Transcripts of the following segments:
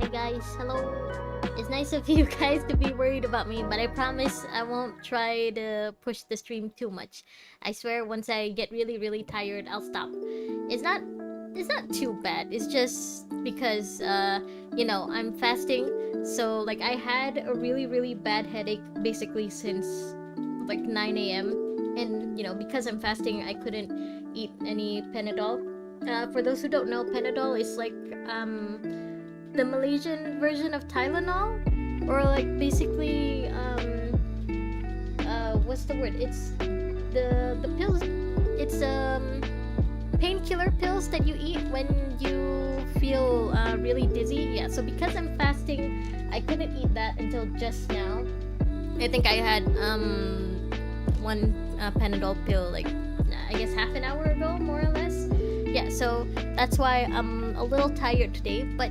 Hey guys, hello. It's nice of you guys to be worried about me, but I promise I won't try to push the stream too much. I swear once I get really tired, I'll stop. It's not too bad. It's just because I'm fasting. So like I had a really bad headache basically since like 9 a.m. and because I'm fasting, I couldn't eat any Panadol. For those who don't know, Panadol is like the Malaysian version of Tylenol, or like basically what's the word? It's the pills. It's painkiller pills that you eat when you feel really dizzy. Yeah. So because I'm fasting, I couldn't eat that until just now. I think I had one Panadol pill like I guess half an hour ago, more or less. Yeah, so that's why I'm a little tired today, but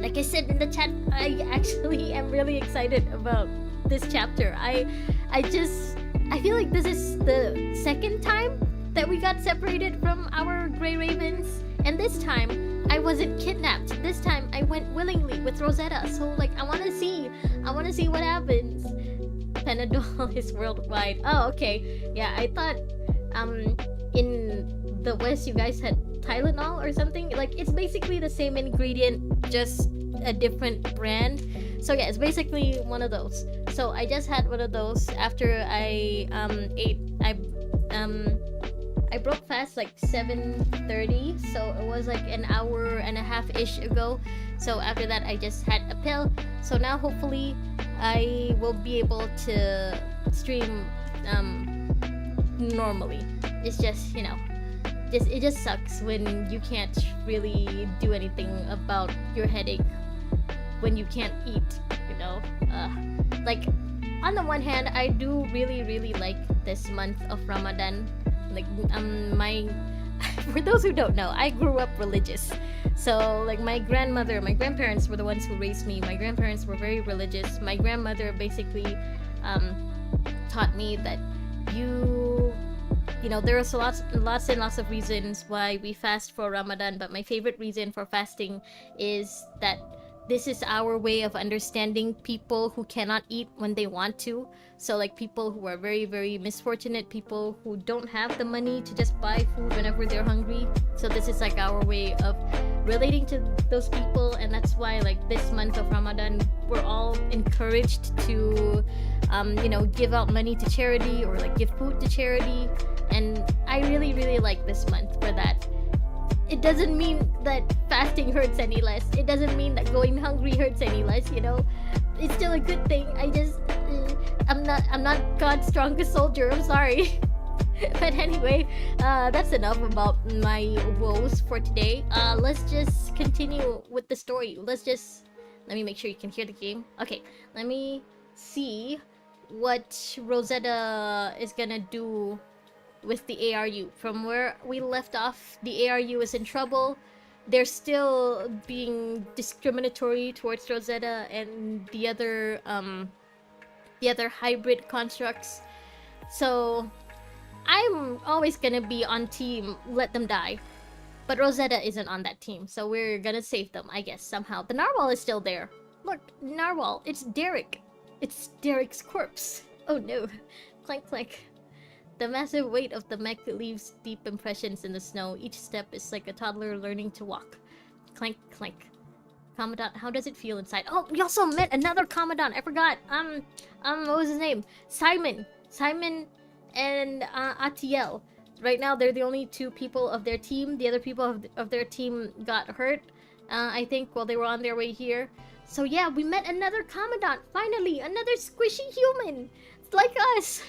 like I said in the chat, I actually am really excited about this chapter. I feel like this is the second time that we got separated from our Grey Ravens, and this time I wasn't kidnapped. This time I went willingly with Rosetta, so like I wanna see what happens. Panadol is worldwide. Oh, okay. Yeah, I thought in the West you guys had Tylenol or something. Like it's basically the same ingredient, just a different brand. So yeah, it's basically one of those. So I just had one of those after I ate. I broke fast like 7:30, so it was like an hour and a half ish ago. So after that I just had a pill. So now hopefully I will be able to stream normally. It's just it just sucks when you can't really do anything about your headache when you can't eat, like on the one hand I do really like this month of Ramadan. Like my for those who don't know, I grew up religious. So like my grandparents were the ones who raised me. My grandparents were very religious. My grandmother basically taught me that there are lots and lots of reasons why we fast for Ramadan, but my favorite reason for fasting is that this is our way of understanding people who cannot eat when they want to. So like people who are very misfortunate, people who don't have the money to just buy food whenever they're hungry. So this is like our way of relating to those people, and that's why like this month of Ramadan we're all encouraged to give out money to charity or like give food to charity. And I really like this month for that. It doesn't mean that fasting hurts any less. It doesn't mean that going hungry hurts any less, It's still a good thing. I'm not God's strongest soldier, I'm sorry. But anyway, that's enough about my woes for today. Let's just continue with the story. Let me make sure you can hear the game. Okay, let me see what Rosetta is gonna do with the ARU. From where we left off, the ARU is in trouble. They're still being discriminatory towards Rosetta and the other hybrid constructs. So I'm always gonna be on team let them die. But Rosetta isn't on that team, so we're gonna save them, I guess, somehow. The narwhal is still there. Look, narwhal, it's Derek. It's Derek's corpse. Oh no. Clank clank. The massive weight of the mech leaves deep impressions in the snow. Each step is like a toddler learning to walk. Clank, clank. Commandant, how does it feel inside? Oh, we also met another Commandant. I forgot. What was his name? Simon. Simon and Atiel. Right now, they're the only two people of their team. The other people of their team got hurt, I think, while they were on their way here. So yeah, we met another Commandant. Finally, another squishy human. It's like us.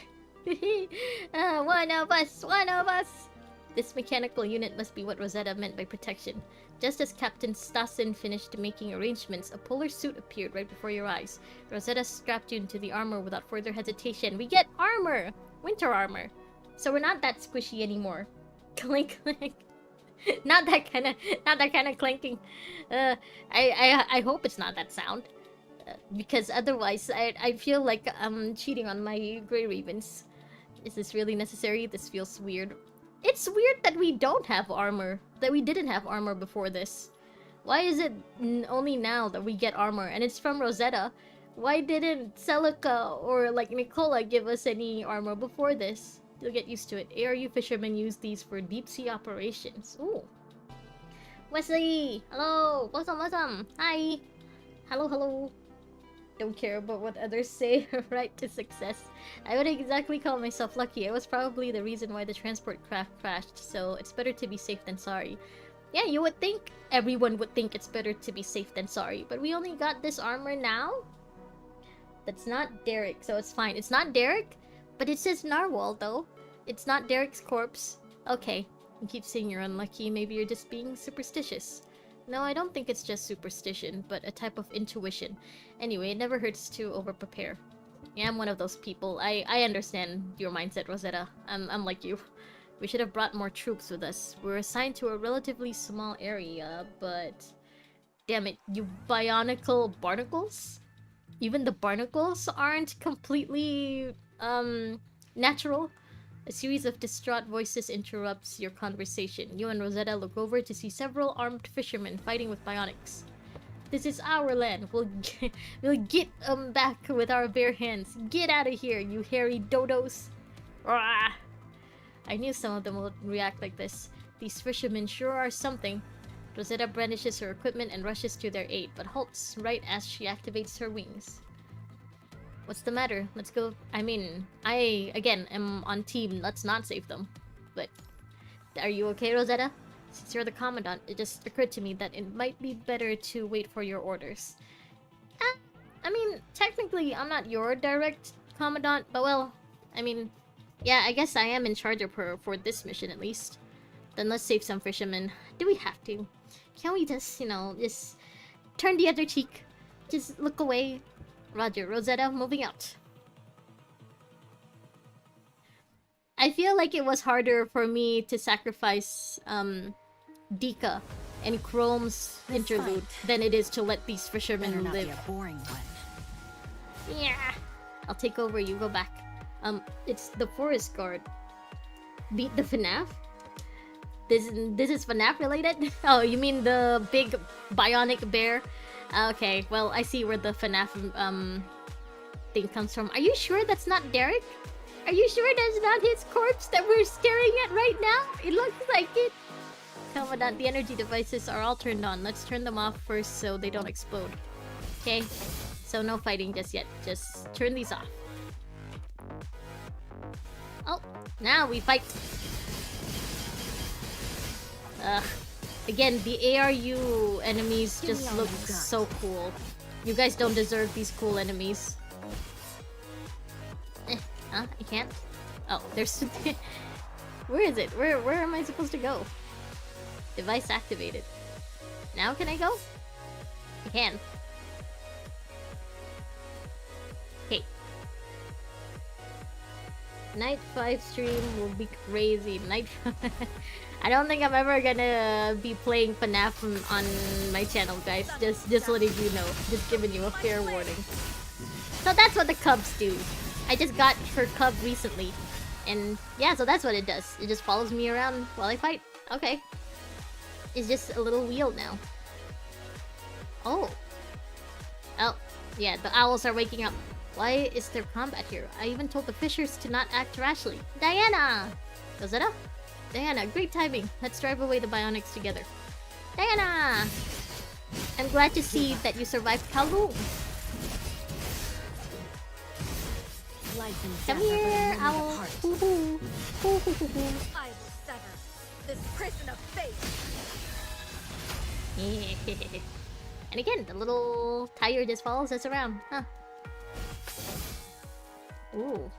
One of us. This mechanical unit must be what Rosetta meant by protection. Just as Captain Stassen finished making arrangements, a polar suit appeared right before your eyes. Rosetta strapped you into the armor without further hesitation. We get armor! Winter armor. So we're not that squishy anymore. Clink clink. Not that kind of clanking. I hope it's not that sound. Because otherwise I feel like I'm cheating on my Grey Ravens. Is this really necessary? This feels weird. It's weird that we don't have armor. That we didn't have armor before this. Why is it only now that we get armor? And it's from Rosetta. Why didn't Celica or like Nicola give us any armor before this? You'll get used to it. ARU fishermen use these for deep sea operations. Ooh. Wesley! Hello! Welcome! Hi! Hello! Don't care about what others say. Right to success. I wouldn't exactly call myself lucky. I was probably the reason why the transport craft crashed, so it's better to be safe than sorry. Yeah, you would think everyone would think it's better to be safe than sorry, but we only got this armor now? That's not Derek, so it's fine. It's not Derek, but it says Narwhal, though. It's not Derek's corpse. Okay, you keep saying you're unlucky. Maybe you're just being superstitious. No, I don't think it's just superstition, but a type of intuition. Anyway, it never hurts to over-prepare. Yeah, I'm one of those people. I understand your mindset, Rosetta. I'm like you. We should have brought more troops with us. We're assigned to a relatively small area, but... Damn it, you bionicle barnacles? Even the barnacles aren't completely, natural. A series of distraught voices interrupts your conversation. You and Rosetta look over to see several armed fishermen fighting with bionics. This is our land. We'll get back with our bare hands. Get out of here, you hairy dodos. Rah! I knew some of them would react like this. These fishermen sure are something. Rosetta brandishes her equipment and rushes to their aid, but halts right as she activates her wings. What's the matter? Let's go. I mean, I, again, am on team. Let's not save them. But, are you okay, Rosetta? Since you're the Commandant, it just occurred to me that it might be better to wait for your orders. I mean, technically, I'm not your direct Commandant, but well, I mean, yeah, I guess I am in charge of her for this mission at least. Then let's save some fishermen. Do we have to? Can't we just, you know, just turn the other cheek? Just look away? Roger, Rosetta, moving out. I feel like it was harder for me to sacrifice, Dika and Chrome's interlude than it is to let these fishermen live. A boring one. Yeah. I'll take over, you go back. It's the forest guard. Beat the FNAF? This is FNAF related? Oh, you mean the big bionic bear? Okay, well, I see where the FNAF thing comes from. Are you sure that's not Derek? Are you sure that's not his corpse that we're staring at right now? It looks like it. Commandant, the energy devices are all turned on. Let's turn them off first so they don't explode. Okay? So no fighting just yet. Just turn these off. Oh, now we fight. Again, the ARU enemies just look so cool. You guys don't deserve these cool enemies. Huh? I can't? Oh, there's... Where is it? Where am I supposed to go? Device activated. Now can I go? I can. Okay. Night 5 stream will be crazy. Night... I don't think I'm ever gonna be playing FNAF on my channel, guys. Just letting you know. Just giving you a fair warning. So that's what the cubs do. I just got her cub recently. And yeah, so that's what it does. It just follows me around while I fight. Okay. It's just a little wheel now. Oh. Oh, yeah, the owls are waking up. Why is there combat here? I even told the fishers to not act rashly. Diana! Rosetta? Diana, great timing. Let's drive away the bionics together. Diana! I'm glad to see that you survived Kowloon. Come here, owl. Hoo hoo. Hoo hoo hoo hoo. I will sever this prison of fate. And again, the little tire just follows us around, huh? Ooh.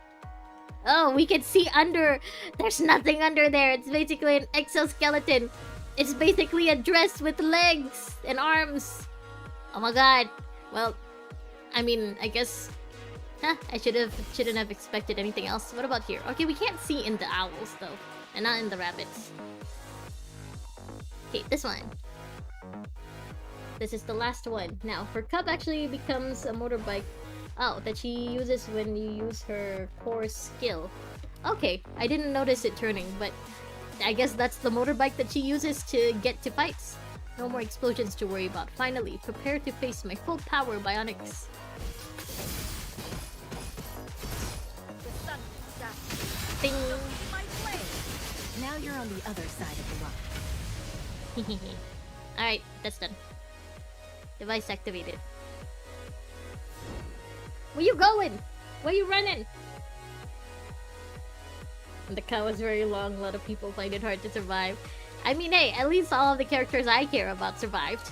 Oh, we can see under. There's nothing under there. It's basically an exoskeleton. It's basically a dress with legs and arms. Oh my god. Well, I mean, I guess... Huh, I shouldn't have expected anything else. What about here? Okay, we can't see in the owls, though. And not in the rabbits. Okay, this one. This is the last one. Now, her cub actually becomes a motorbike. Oh, that she uses when you use her core skill. Okay, I didn't notice it turning, but I guess that's the motorbike that she uses to get to fights. No more explosions to worry about. Finally, prepare to face my full power bionics. The sun will shine. Ding! My blade. Now you're on the other side of the line. Alright, that's done. Device activated. Where you going? Where you running? The cow was very long. A lot of people find it hard to survive. I mean, hey, at least all of the characters I care about survived.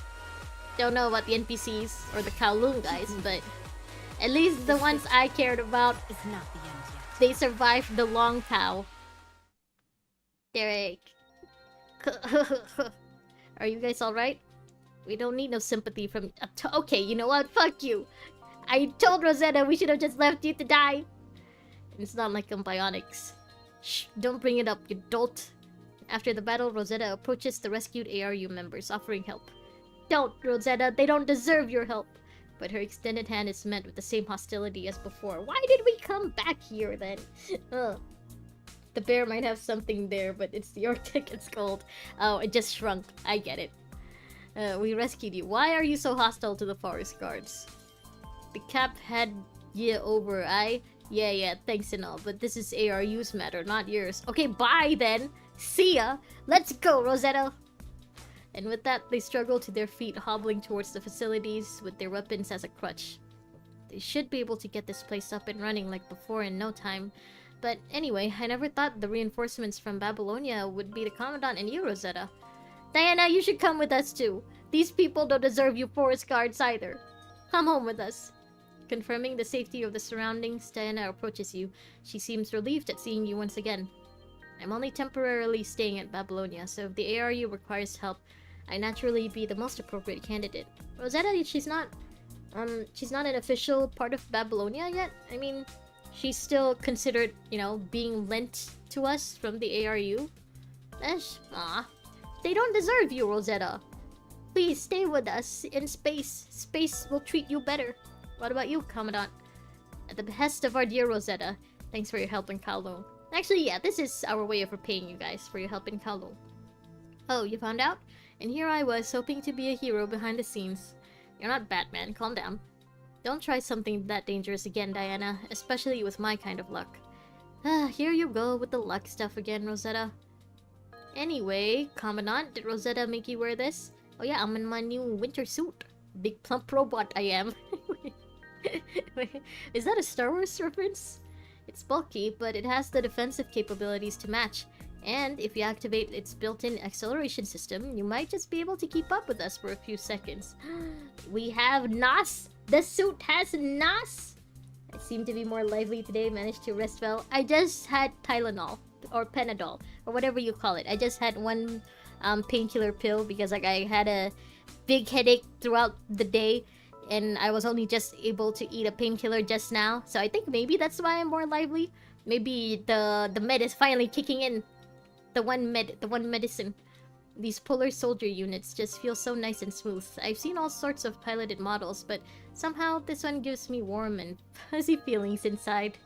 Don't know about the NPCs or the Kowloon guys, but at least the ones I cared about, It's not the end yet. they survived the long cow. Derek. Are you guys alright? We don't need no sympathy from... Okay, you know what? Fuck you. I told Rosetta we should have just left you to die. It's not like I'm bionics. Shh, don't bring it up, you dolt. After the battle, Rosetta approaches the rescued ARU members, offering help. Don't, Rosetta, they don't deserve your help. But her extended hand is met with the same hostility as before. Why did we come back here then? Ugh. The bear might have something there, but it's the Arctic, it's cold. Oh, it just shrunk. I get it. We rescued you. Why are you so hostile to the forest guards? The cap had you over, Yeah, thanks and all, but this is ARU's matter, not yours. Okay, bye then! See ya! Let's go, Rosetta! And with that, they struggle to their feet, hobbling towards the facilities with their weapons as a crutch. They should be able to get this place up and running like before in no time. But anyway, I never thought the reinforcements from Babylonia would be the Commandant and you, Rosetta. Diana, you should come with us too. These people don't deserve you forest guards either. Come home with us. Confirming the safety of the surroundings, Diana approaches you. She seems relieved at seeing you once again. I'm only temporarily staying at Babylonia, so if the ARU requires help, I naturally be the most appropriate candidate. Rosetta, she's not an official part of Babylonia yet. I mean, she's still considered, being lent to us from the ARU. They don't deserve you, Rosetta. Please stay with us in space. Space will treat you better. What about you, Commandant? At the behest of our dear Rosetta, thanks for your help in Kowloon. Actually, yeah, this is our way of repaying you guys for your help in Kowloon. Oh, you found out? And here I was, hoping to be a hero behind the scenes. You're not Batman, calm down. Don't try something that dangerous again, Diana, especially with my kind of luck. Here you go with the luck stuff again, Rosetta. Anyway, Commandant, did Rosetta make you wear this? Oh yeah, I'm in my new winter suit. Big plump robot I am. Wait, is that a Star Wars reference? It's bulky, but it has the defensive capabilities to match. And if you activate its built-in acceleration system, you might just be able to keep up with us for a few seconds. We have NOS! The suit has NOS! I seem to be more lively today, managed to rest well. I just had Tylenol, or Panadol, or whatever you call it. I just had one painkiller pill because I had a big headache throughout the day. And I was only just able to eat a painkiller just now. So I think maybe that's why I'm more lively. Maybe the med is finally kicking in. The one medicine. These polar soldier units just feel so nice and smooth. I've seen all sorts of piloted models, but somehow this one gives me warm and fuzzy feelings inside.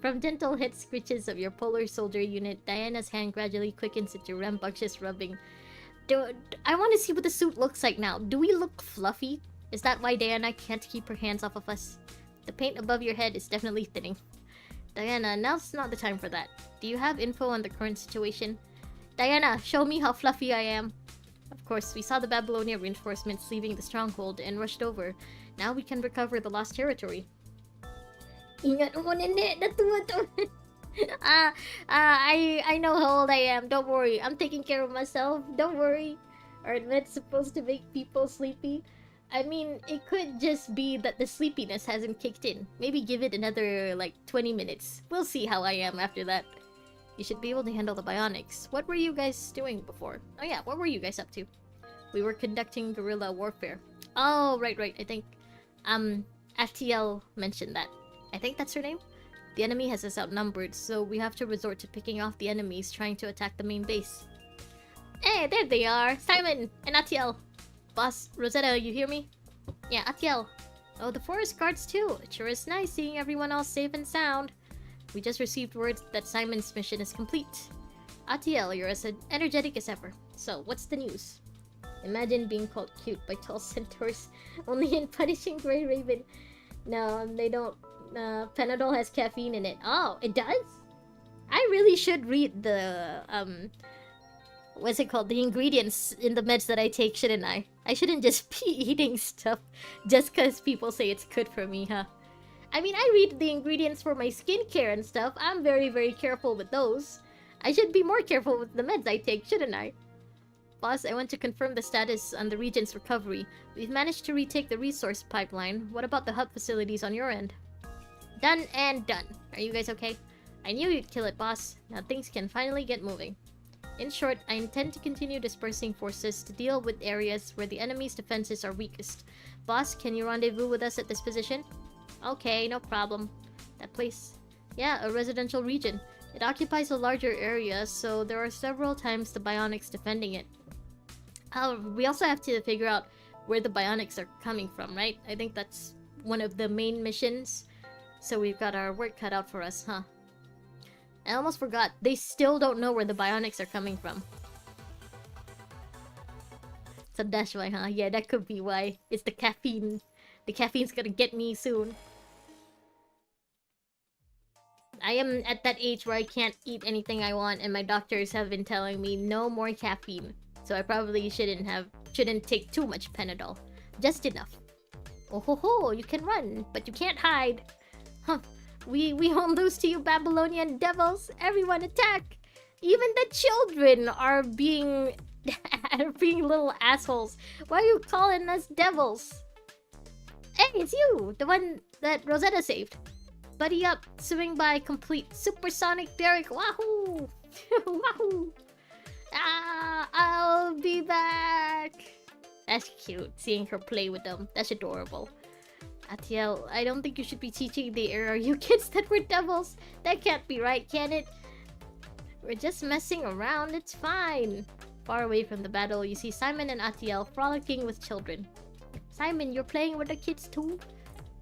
From gentle head scritches of your polar soldier unit, Diana's hand gradually quickens into rambunctious rubbing. I want to see what the suit looks like now. Do we look fluffy? Is that why Diana can't keep her hands off of us? The paint above your head is definitely thinning. Diana, now's not the time for that. Do you have info on the current situation? Diana, show me how fluffy I am. Of course, we saw the Babylonia reinforcements leaving the stronghold and rushed over. Now we can recover the lost territory. Ingat mo, nene. Natuwa to. I know how old I am. Don't worry. I'm taking care of myself. Don't worry. Aren't meds supposed to make people sleepy? I mean, it could just be that the sleepiness hasn't kicked in. Maybe give it another, 20 minutes. We'll see how I am after that. You should be able to handle the bionics. What were you guys doing before? Oh yeah, what were you guys up to? We were conducting guerrilla warfare. Oh, right. I think, FTL mentioned that. I think that's her name? The enemy has us outnumbered, so we have to resort to picking off the enemies trying to attack the main base. Hey, there they are! Simon and Atiel! Boss, Rosetta, you hear me? Yeah, Atiel. Oh, the forest guards too. It sure is nice seeing everyone else safe and sound. We just received word that Simon's mission is complete. Atiel, you're as energetic as ever. So, what's the news? Imagine being called cute by tall centaurs. Only in Punishing Grey Raven. No, they don't. Panadol has caffeine in it. Oh, it does? I really should read the, what's it called? The ingredients in the meds that I take, shouldn't I? I shouldn't just be eating stuff just because people say it's good for me, huh? I mean, I read the ingredients for my skincare and stuff. I'm very, very careful with those. I should be more careful with the meds I take, shouldn't I? Boss, I want to confirm the status on the region's recovery. We've managed to retake the resource pipeline. What about the hub facilities on your end? Done and done. Are you guys okay? I knew you'd kill it, boss. Now things can finally get moving. In short, I intend to continue dispersing forces to deal with areas where the enemy's defenses are weakest. Boss, can you rendezvous with us at this position? Okay, no problem. That place? Yeah, a residential region. It occupies a larger area, so there are several times the bionics defending it. We also have to figure out where the bionics are coming from, right? I think that's one of the main missions. So we've got our work cut out for us, huh? I almost forgot. They still don't know where the bionics are coming from. So that's why, huh? Yeah, that could be why. It's the caffeine. The caffeine's gonna get me soon. I am at that age where I can't eat anything I want, and my doctors have been telling me no more caffeine. So I probably shouldn't take too much Panadol. Just enough. Oh ho ho, you can run, but you can't hide. Huh. We won't lose to you, Babylonian devils. Everyone attack! Even the children are being being little assholes. Why are you calling us devils? Hey, it's you! The one that Rosetta saved. Buddy up, swing by, complete supersonic Derek. Wahoo! Wahoo! Ah, I'll be back. That's cute, seeing her play with them. That's adorable. Atiel, I don't think you should be teaching the ARU kids that we're devils. That can't be right, can it? We're just messing around, it's fine. Far away from the battle, you see Simon and Atiel frolicking with children. Simon, you're playing with the kids too?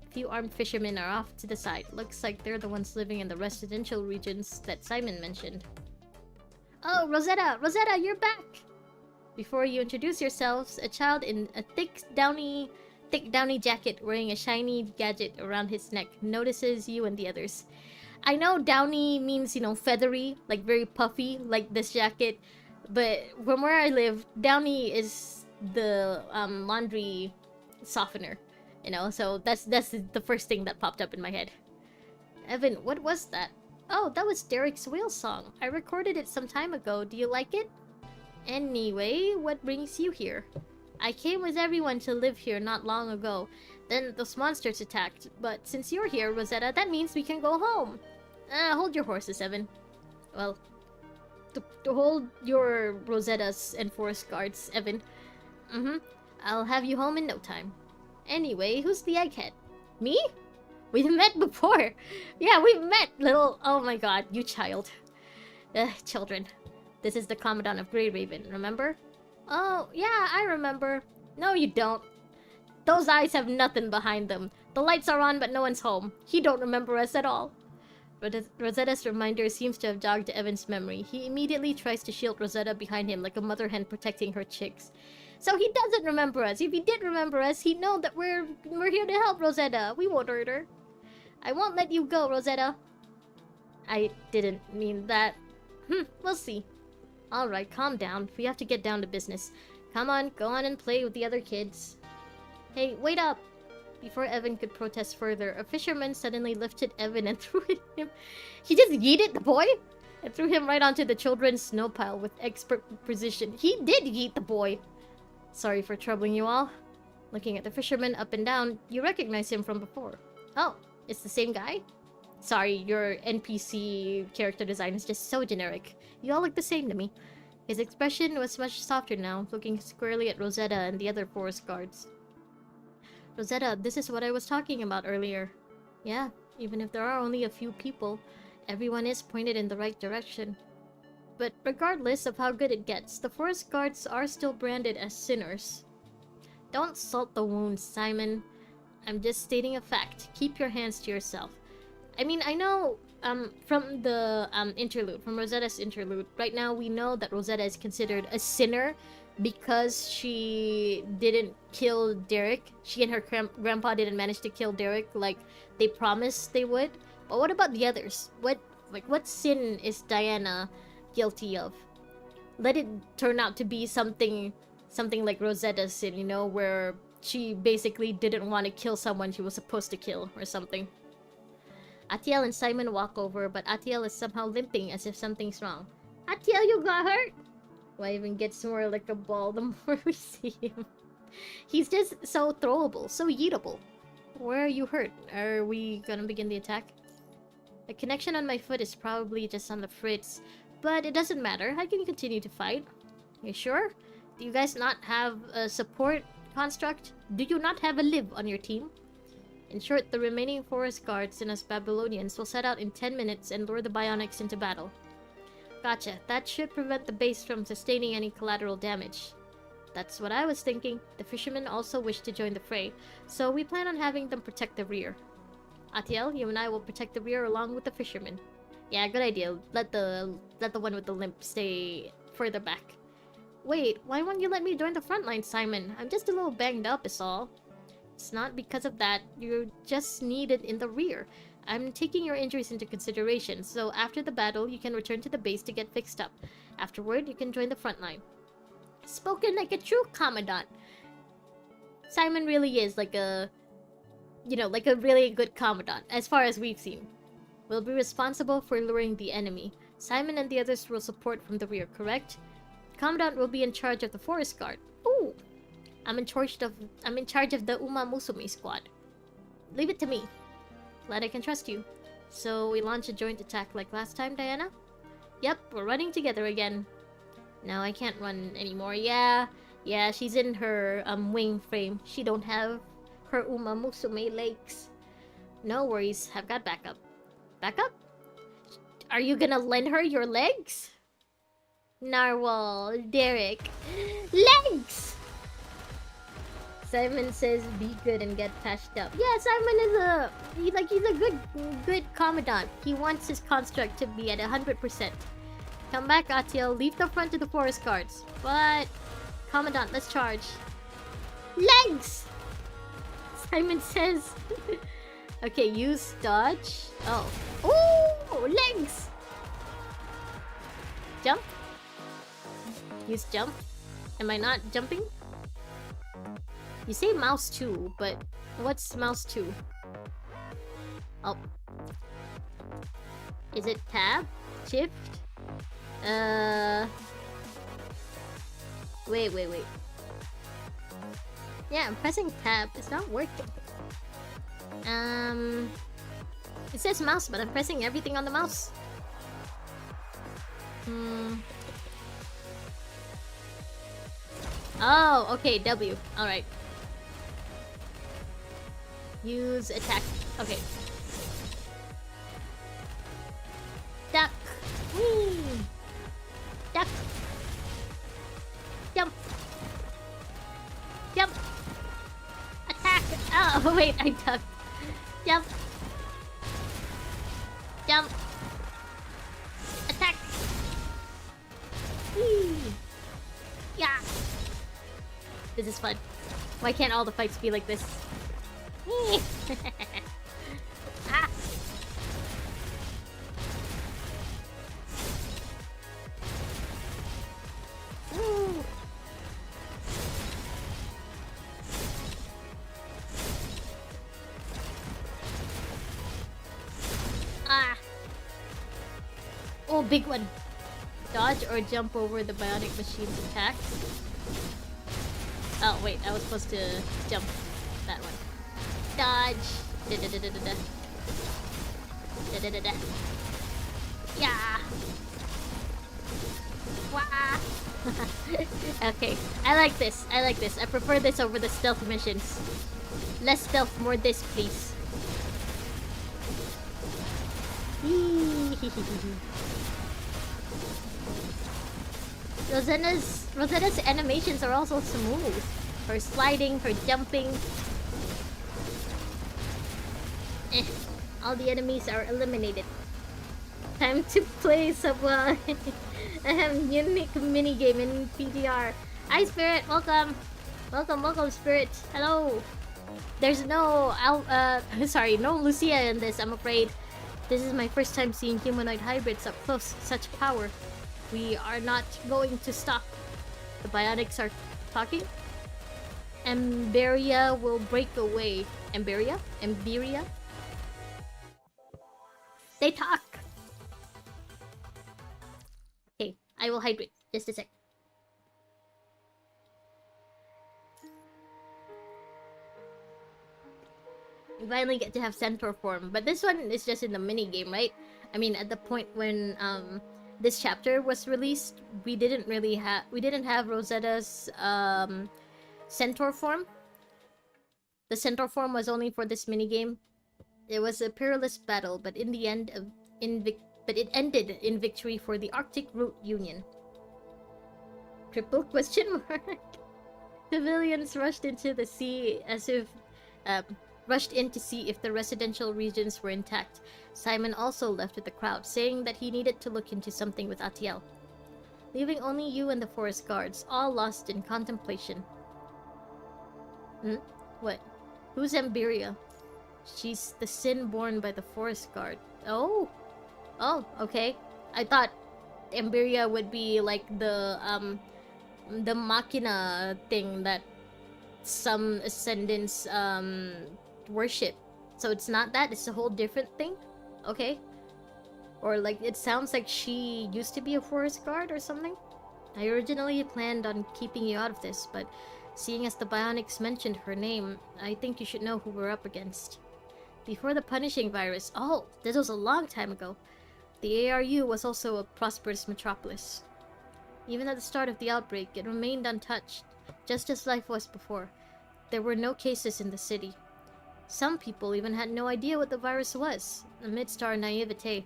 A few armed fishermen are off to the side. Looks like they're the ones living in the residential regions that Simon mentioned. Oh, Rosetta! Rosetta, you're back! Before you introduce yourselves, a child in a thick downy jacket wearing a shiny gadget around his neck notices you and the others. I know downy means, you know, feathery, like very puffy, like this jacket. But from where I live, downy is the laundry softener, you know. So that's the first thing that popped up in my head. Evan, what was that? Oh, that was Derek's whale song. I recorded it some time ago. Do you like it? Anyway, what brings you here? I came with everyone to live here not long ago. Then those monsters attacked. But since you're here, Rosetta, that means we can go home. Hold your horses, Evan. Well, to hold your Rosettas and forest guards, Evan. I'll have you home in no time. Anyway, who's the egghead? Me? We've met before. Yeah, we've met, little... Oh my god, you child. Children. This is the Commandant of Grey Raven, remember? Oh, yeah, I remember. No, you don't. Those eyes have nothing behind them. The lights are on, but no one's home. He don't remember us at all. Rosetta's reminder seems to have jogged Evan's memory. He immediately tries to shield Rosetta behind him like a mother hen protecting her chicks. So he doesn't remember us. If he did remember us, he'd know that we're here to help Rosetta. We won't hurt her. I won't let you go, Rosetta. I didn't mean that. We'll see. Alright, calm down. We have to get down to business. Come on, go on and play with the other kids. Hey, wait up! Before Evan could protest further, a fisherman suddenly lifted Evan and threw him... He just yeeted the boy? And threw him right onto the children's snow pile with expert precision. He did yeet the boy! Sorry for troubling you all. Looking at the fisherman up and down, you recognize him from before. Oh, it's the same guy? Sorry, your NPC character design is just so generic. You all look the same to me. His expression was much softer now, looking squarely at Rosetta and the other forest guards. Rosetta, this is what I was talking about earlier. Yeah, even if there are only a few people, everyone is pointed in the right direction. But regardless of how good it gets, the forest guards are still branded as sinners. Don't salt the wounds, Simon. I'm just stating a fact. Keep your hands to yourself. I mean, I know from the interlude, from Rosetta's interlude, right now we know that Rosetta is considered a sinner because she didn't kill Derek. She and her grandpa didn't manage to kill Derek like they promised they would. But what about the others? What sin is Diana guilty of? Let it turn out to be something like Rosetta's sin, you know, where she basically didn't want to kill someone she was supposed to kill or something. Atiel and Simon walk over, but Atiel is somehow limping as if something's wrong. Atiel, you got hurt? Why even gets more like a ball the more we see him? He's just so throwable, so yeetable. Where are you hurt? Are we gonna begin the attack? The connection on my foot is probably just on the fritz, but it doesn't matter. I can continue to fight. You sure? Do you guys not have a support construct? Do you not have a live on your team? In short, the remaining forest guards and us Babylonians will set out in 10 minutes and lure the bionics into battle. Gotcha. That should prevent the base from sustaining any collateral damage. That's what I was thinking. The fishermen also wish to join the fray, so we plan on having them protect the rear. Atiel, you and I will protect the rear along with the fishermen. Yeah, good idea. Let the one with the limp stay further back. Wait, why won't you let me join the front line, Simon? I'm just a little banged up is all. It's not because of that. You're just needed in the rear. I'm taking your injuries into consideration, so after the battle, you can return to the base to get fixed up. Afterward, you can join the front line. Spoken like a true commandant. Simon really is like a... you know, like a really good commandant, as far as we've seen. We'll be responsible for luring the enemy. Simon and the others will support from the rear, correct? Commandant will be in charge of the forest guard. Ooh! I'm in charge of the Uma Musume squad. Leave it to me. Glad I can trust you. So we launch a joint attack like last time, Diana? Yep, we're running together again. Now I can't run anymore. Yeah, she's in her wing frame. She don't have her Uma Musume legs. No worries, I've got backup. Backup? Are you gonna lend her your legs? Narwhal, Derek. Legs! Simon says be good and get patched up. Yeah, Simon is he's a good commandant. He wants his construct to be at 100%. Come back, Atiel. Leave the front to the forest guards. But Commandant, let's charge. Legs! Simon says. Okay, use dodge. Oh. Ooh, legs! Jump? Use jump? Am I not jumping? You say mouse 2, but what's mouse 2? Oh. Is it tab? Shift? Wait. Yeah, I'm pressing tab. It's not working. It says mouse, but I'm pressing everything on the mouse. Oh, okay, W. Alright. Use attack. Okay. Duck. Whee! Duck. Jump. Jump. Attack. Oh, wait, I ducked. Jump. Jump. Attack. Whee! Yeah. This is fun. Why can't all the fights be like this? Ah. Woo. Ah. Oh, big one. Dodge or jump over the bionic machine's attack. Oh, wait, I was supposed to jump that one. Dodge. Da-da-da-da-da-da. Da-da-da-da. Yeah. Wah. Okay, I like this. I prefer this over the stealth missions. Less stealth, more this, please. Rosetta's animations are also smooth. Her sliding, her jumping. All the enemies are eliminated. Time to play some I have unique minigame in PDR. Hi, Spirit. Welcome. Welcome, Spirit. Hello. There's no sorry, no Lucia in this, I'm afraid. This is my first time seeing humanoid hybrids up close. Such power. We are not going to stop. The bionics are talking. Emberia will break away. Emberia? Emberia? They talk. Okay, I will hydrate. Just a sec. You finally get to have centaur form, but this one is just in the mini game, right? I mean, at the point when this chapter was released, we didn't have Rosetta's centaur form. The centaur form was only for this mini game. It was a perilous battle, but in the end it ended in victory for the Arctic Route Union. Triple question mark. Civilians rushed into the sea as if rushed in to see if the residential regions were intact. Simon also left with the crowd, saying that he needed to look into something with Atiel. Leaving only you and the forest guards, all lost in contemplation. What? Who's Emberia? She's the sin born by the forest guard. Oh! Oh, okay. I thought Emberia would be like the machina thing that some ascendants worship. So it's not that, it's a whole different thing? Okay. Or like, it sounds like she used to be a forest guard or something? I originally planned on keeping you out of this, but seeing as the bionics mentioned her name, I think you should know who we're up against. Before the punishing virus, oh, this was a long time ago, the ARU was also a prosperous metropolis. Even at the start of the outbreak, it remained untouched, just as life was before. There were no cases in the city. Some people even had no idea what the virus was. Amidst our naivete,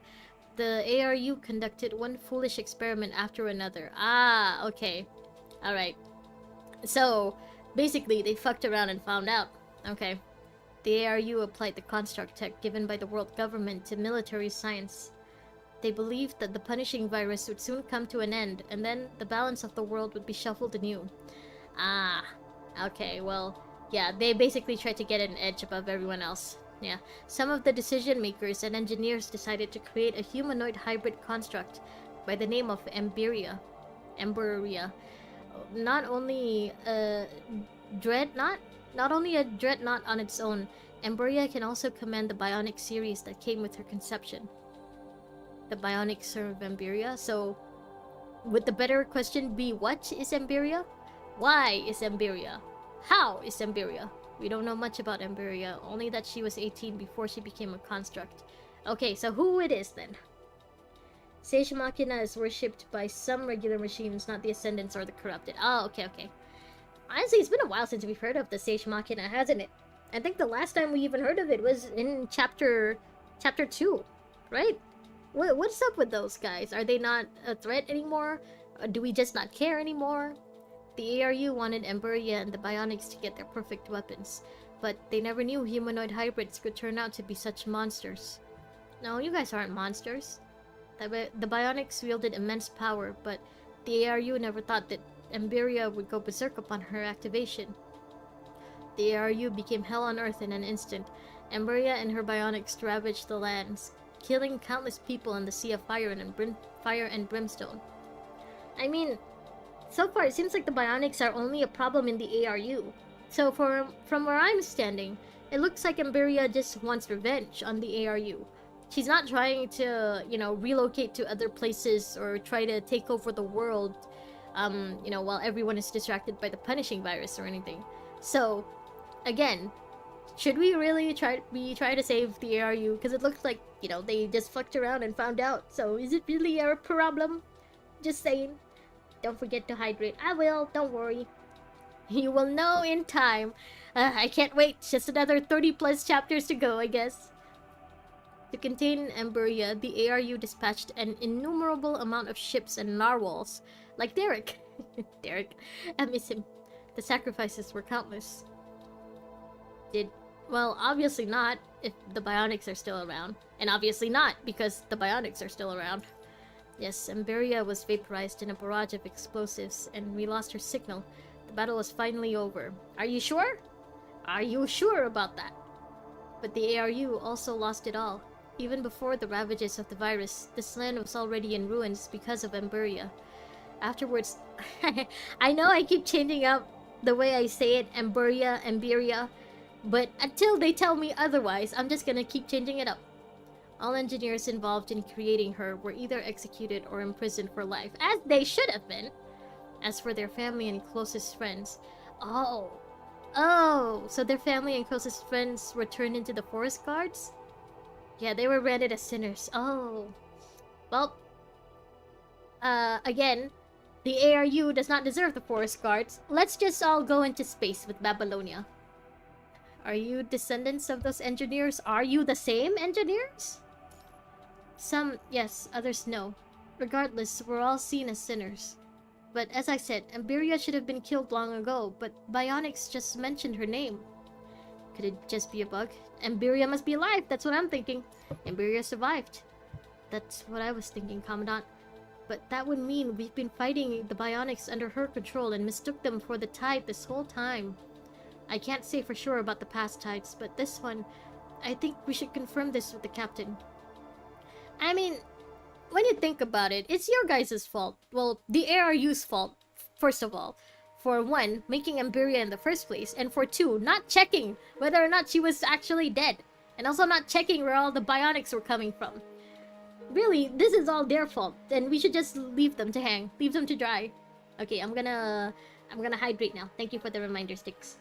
the ARU conducted one foolish experiment after another. Ah, okay. Alright. So, basically, they fucked around and found out. Okay. The ARU applied the construct tech given by the world government to military science. They believed that the punishing virus would soon come to an end, and then the balance of the world would be shuffled anew. Ah, okay, well, yeah, they basically tried to get an edge above everyone else. Yeah, some of the decision makers and engineers decided to create a humanoid hybrid construct by the name of Emberia. Not only a dreadnought on its own, Emberia can also command the bionic series that came with her conception. The bionic serve Emberia, so would the better question be what is Emberia? Why is Emberia? How is Emberia? We don't know much about Emberia, only that she was 18 before she became a construct. Okay, so who it is then? Sage Machina is worshipped by some regular machines, not the Ascendants or the Corrupted. Oh, okay. Honestly, it's been a while since we've heard of the Sage Machina, hasn't it? I think the last time we even heard of it was in chapter 2, right? What's up with those guys? Are they not a threat anymore? Or do we just not care anymore? The ARU wanted Emberia and the bionics to get their perfect weapons, but they never knew humanoid hybrids could turn out to be such monsters. No, you guys aren't monsters. The bionics wielded immense power, but the ARU never thought that Emberia would go berserk upon her activation. The ARU became hell on earth in an instant. Emberia and her bionics ravaged the lands, killing countless people in the sea of fire and brimstone. I mean, so far it seems like the bionics are only a problem in the ARU. So from where I'm standing, it looks like Emberia just wants revenge on the ARU. She's not trying to, relocate to other places or try to take over the world, while everyone is distracted by the punishing virus or anything. So, again, should we really try to save the ARU? Because it looks like, they just fucked around and found out. So, is it really our problem? Just saying. Don't forget to hydrate. I will, don't worry. You will know in time. I can't wait. Just another 30 plus chapters to go, I guess. To contain Emberia, the ARU dispatched an innumerable amount of ships and narwhals. Like Derek. Derek. I miss him. The sacrifices were countless. Well, obviously not, if the bionics are still around. And obviously not, because the bionics are still around. Yes, Emberia was vaporized in a barrage of explosives, and we lost her signal. The battle was finally over. Are you sure? Are you sure about that? But the ARU also lost it all. Even before the ravages of the virus, this land was already in ruins because of Emberia. Afterwards, I know I keep changing up the way I say it, Emberia, but until they tell me otherwise, I'm just gonna keep changing it up. All engineers involved in creating her were either executed or imprisoned for life, as they should have been. As for their family and closest friends, oh, so their family and closest friends were turned into the forest guards? Yeah, they were branded as sinners. Oh, well, again, the ARU does not deserve the forest guards. Let's just all go into space with Babylonia. Are you descendants of those engineers? Are you the same engineers? Some, yes, others no. Regardless, we're all seen as sinners. But as I said, Emberia should have been killed long ago, but Bionics just mentioned her name. Could it just be a bug? Emberia must be alive, that's what I'm thinking. Emberia survived. That's what I was thinking, Commandant. But that would mean we've been fighting the Bionics under her control and mistook them for the Tide this whole time. I can't say for sure about the past Tides, but this one, I think we should confirm this with the Captain. I mean, when you think about it, it's your guys' fault. Well, the ARU's fault, first of all. For one, making Emberia in the first place, and for two, not checking whether or not she was actually dead. And also not checking where all the Bionics were coming from. Really, this is all their fault, and we should just leave them to hang. Leave them to dry. Okay, I'm gonna hydrate now. Thank you for the reminder sticks.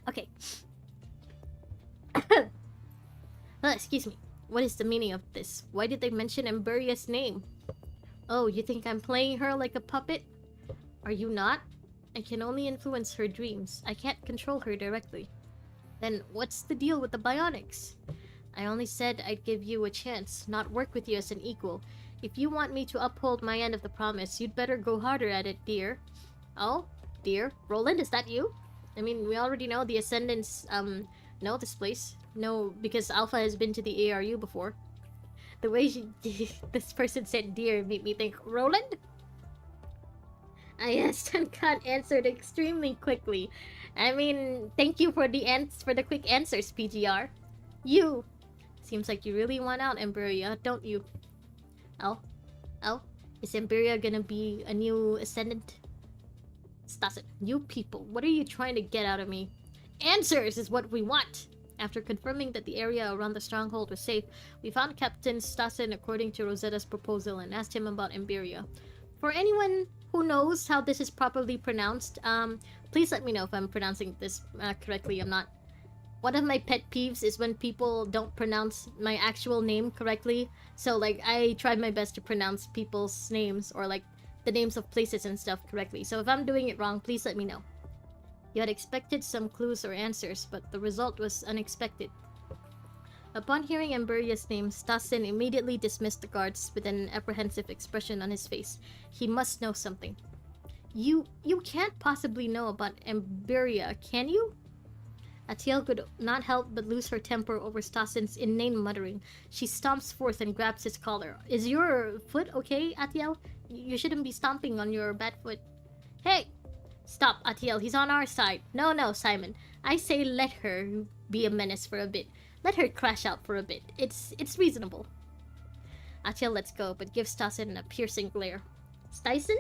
Okay. Excuse me. What is the meaning of this? Why did they mention Emberia's name? Oh, you think I'm playing her like a puppet? Are you not? I can only influence her dreams. I can't control her directly. Then what's the deal with the Bionics? I only said I'd give you a chance, not work with you as an equal. If you want me to uphold my end of the promise, you'd better go harder at it, dear. Oh, dear. Roland, is that you? I mean, we already know the Ascendants, know this place. No, because Alpha has been to the ARU before. The way this person said dear made me think, Roland? Yes, Tunkat answered extremely quickly. I mean, thank you for the quick answers, PGR. You! Seems like you really want out, Emberia, don't you? Oh? Is Emberia gonna be a new Ascendant? Stasin, you people, what are you trying to get out of me? Answers is what we want! After confirming that the area around the stronghold was safe, we found Captain Stasin according to Rosetta's proposal and asked him about Emberia. For anyone who knows how this is properly pronounced, please let me know if I'm pronouncing this correctly. I'm not. One of my pet peeves is when people don't pronounce my actual name correctly. So, like, I try my best to pronounce people's names or, like, the names of places and stuff correctly. So if I'm doing it wrong, please let me know. You had expected some clues or answers, but the result was unexpected. Upon hearing Emberia's name, Stasin immediately dismissed the guards with an apprehensive expression on his face. He must know something. You can't possibly know about Emberia, can you? Atiel could not help but lose her temper over Stasin's inane muttering. She stomps forth and grabs his collar. Is your foot okay, Atiel? You shouldn't be stomping on your bad foot. Hey! Stop, Atiel. He's on our side. No, Simon. I say let her be a menace for a bit. Let her crash out for a bit. It's reasonable. Atiel lets go, but gives Stasin a piercing glare. Stasin?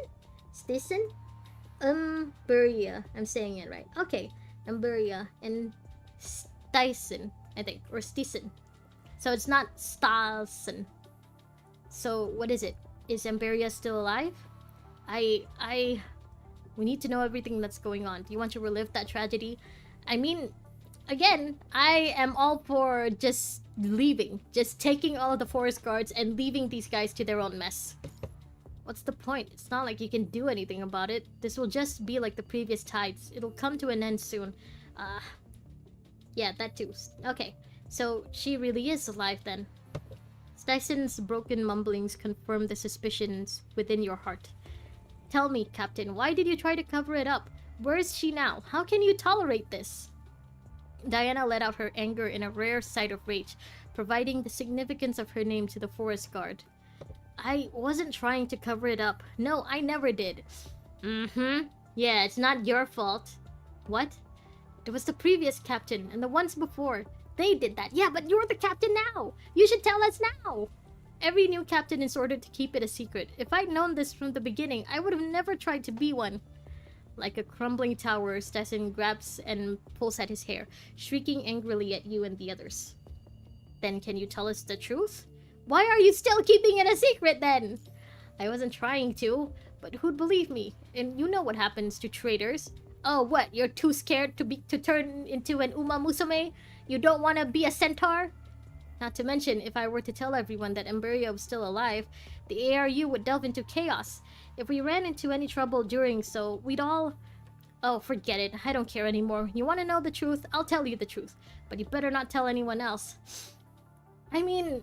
Emberia. I'm saying it right. Okay. Emberia and Stasin, I think. Or Stasin. So it's not Stasin. So what is it? Is Emberia still alive? We need to know everything that's going on. Do you want to relive that tragedy? I mean, again, I am all for just leaving. Just taking all of the forest guards and leaving these guys to their own mess. What's the point? It's not like you can do anything about it. This will just be like the previous tides. It'll come to an end soon. Yeah, that too. Okay, so she really is alive then. Stasin's broken mumblings confirm the suspicions within your heart. Tell me, Captain, why did you try to cover it up? Where is she now? How can you tolerate this? Diana let out her anger in a rare sight of rage, providing the significance of her name to the forest guard. I wasn't trying to cover it up. No, I never did. Mm-hmm. Yeah, it's not your fault. What? It was the previous captain and the ones before. They did that. Yeah, but you're the captain now. You should tell us now. Every new captain is ordered to keep it a secret. If I'd known this from the beginning, I would have never tried to be one. Like a crumbling tower, Stetson grabs and pulls at his hair, shrieking angrily at you and the others. Then can you tell us the truth? Why are you still keeping it a secret then? I wasn't trying to, but who'd believe me? And you know what happens to traitors. Oh, what? You're too scared to turn into an Uma Musume? You don't want to be a centaur? Not to mention, if I were to tell everyone that Emberia was still alive, the ARU would delve into chaos. If we ran into any trouble during so, we'd all... Oh, forget it. I don't care anymore. You want to know the truth? I'll tell you the truth. But you better not tell anyone else. I mean...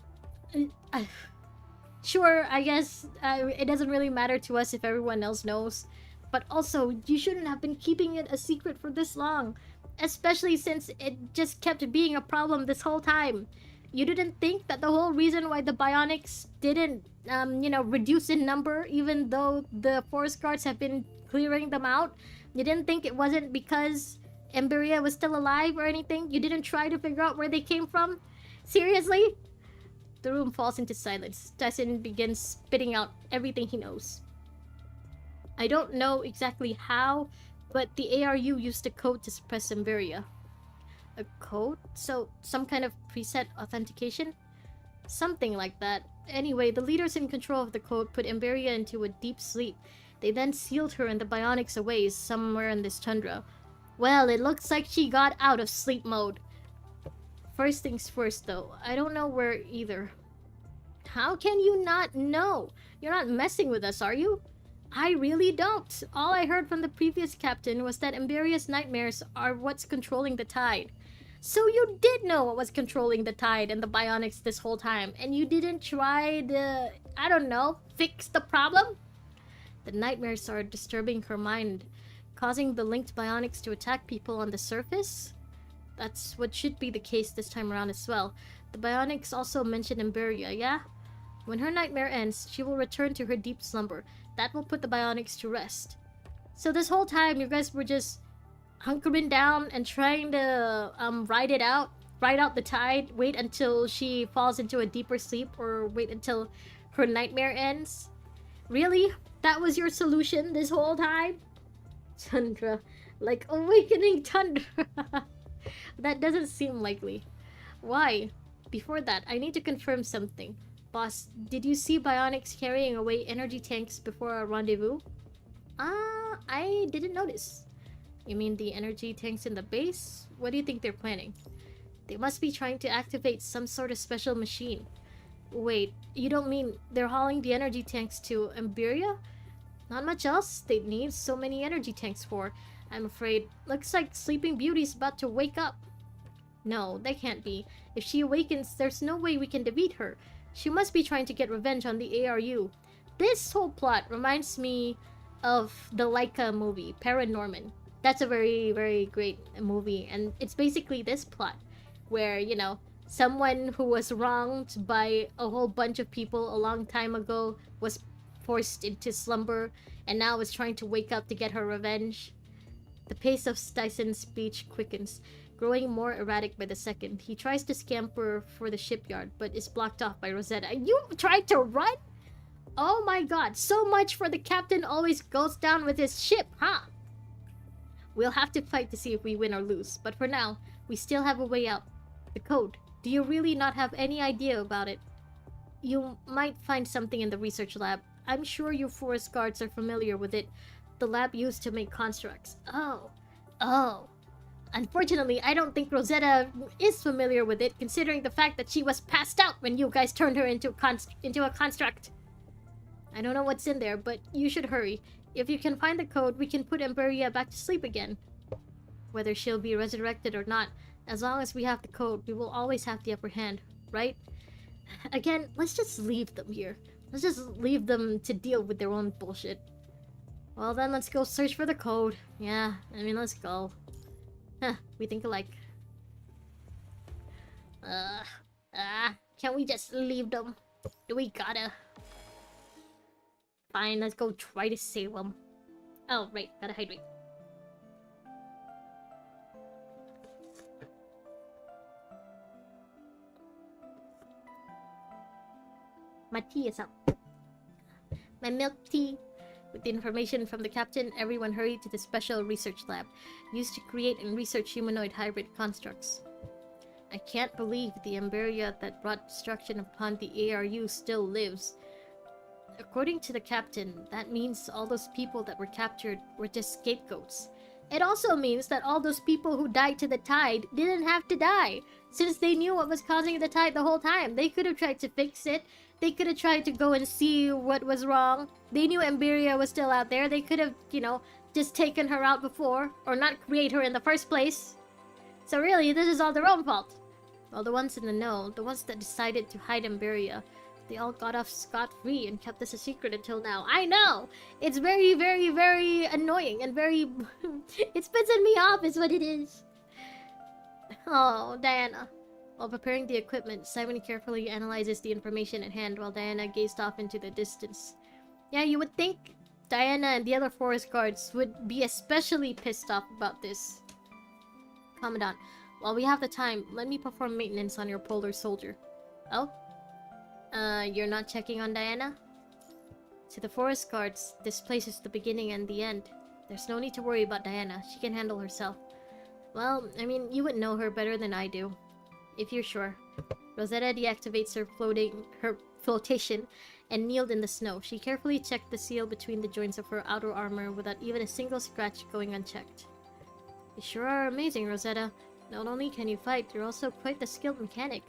sure, I guess it doesn't really matter to us if everyone else knows. But also, you shouldn't have been keeping it a secret for this long. Especially since it just kept being a problem this whole time. You didn't think that the whole reason why the bionics didn't, reduce in number, even though the forest guards have been clearing them out? You didn't think it wasn't because Emberia was still alive or anything? You didn't try to figure out where they came from? Seriously? The room falls into silence. Tyson begins spitting out everything he knows. I don't know exactly how, but the ARU used a code to suppress Emberia. A code? So, some kind of preset authentication? Something like that. Anyway, the leaders in control of the code put Emberia into a deep sleep. They then sealed her and the bionics away somewhere in this tundra. Well, it looks like she got out of sleep mode. First things first, though. I don't know where either. How can you not know? You're not messing with us, are you? I really don't. All I heard from the previous captain was that Emberia's nightmares are what's controlling the tide. So you did know what was controlling the tide and the bionics this whole time, and you didn't try to, I don't know, fix the problem? The nightmares are disturbing her mind, causing the linked bionics to attack people on the surface? That's what should be the case this time around as well. The bionics also mention Emberia, yeah? When her nightmare ends, she will return to her deep slumber. That will put the bionics to rest. So this whole time, you guys were just hunkering down and trying to ride out the tide, wait until she falls into a deeper sleep, or wait until her nightmare ends? Really? That was your solution this whole time? Tundra. Like awakening tundra. That doesn't seem likely. Why? Before that, I need to confirm something. Boss, did you see bionics carrying away energy tanks before our rendezvous? I didn't notice. You mean the energy tanks in the base? What do you think they're planning? They must be trying to activate some sort of special machine. Wait, you don't mean they're hauling the energy tanks to Emberia? Not much else they'd need so many energy tanks for, I'm afraid. Looks like Sleeping Beauty's about to wake up. No, they can't be. If she awakens, there's no way we can defeat her. She must be trying to get revenge on the ARU. This whole plot reminds me of the Laika movie, Paranorman. That's a very, very great movie, and it's basically this plot where, someone who was wronged by a whole bunch of people a long time ago was forced into slumber and now is trying to wake up to get her revenge. The pace of Tyson's speech quickens, growing more erratic by the second. He tries to scamper for the shipyard, but is blocked off by Rosetta. You tried to run? Oh my god, so much for the captain always goes down with his ship, huh? We'll have to fight to see if we win or lose, but for now, we still have a way out. The code. Do you really not have any idea about it? You might find something in the research lab. I'm sure you forest guards are familiar with it. The lab used to make constructs. Oh. Unfortunately, I don't think Rosetta is familiar with it, considering the fact that she was passed out when you guys turned her into a construct. I don't know what's in there, but you should hurry. If you can find the code, we can put Emberia back to sleep again. Whether she'll be resurrected or not, as long as we have the code, we will always have the upper hand, right? Again, let's just leave them here. Let's just leave them to deal with their own bullshit. Well then, let's go search for the code. Yeah, let's go. Huh, we think alike. Can we just leave them? Do we gotta? Fine, let's go try to save them. Oh, right, gotta hydrate. My tea is up. My milk tea. With the information from the captain, everyone hurried to the special research lab, used to create and research humanoid hybrid constructs. I can't believe the Emberia that brought destruction upon the ARU still lives. According to the captain, that means all those people that were captured were just scapegoats. It also means that all those people who died to the tide didn't have to die, since they knew what was causing the tide the whole time. They could have tried to fix it. They could have tried to go and see what was wrong. They knew Emberia was still out there. They could have, just taken her out before, or not create her in the first place. So really, this is all their own fault. All the ones in the know, the ones that decided to hide Emberia, they all got off scot-free and kept this a secret until now. I know! It's very, very, very annoying and very... it's pissing me off is what it is. Oh, Diana. While preparing the equipment, Simon carefully analyzes the information at hand while Diana gazed off into the distance. Yeah, you would think Diana and the other forest guards would be especially pissed off about this. Commandant, while we have the time, let me perform maintenance on your polar soldier. Oh? You're not checking on Diana? To the forest guards, this place is the beginning and the end. There's no need to worry about Diana. She can handle herself. Well, I mean, you would know her better than I do. If you're sure. Rosetta deactivates her flotation and kneeled in the snow. She carefully checked the seal between the joints of her outer armor without even a single scratch going unchecked. You sure are amazing, Rosetta. Not only can you fight, you're also quite the skilled mechanic.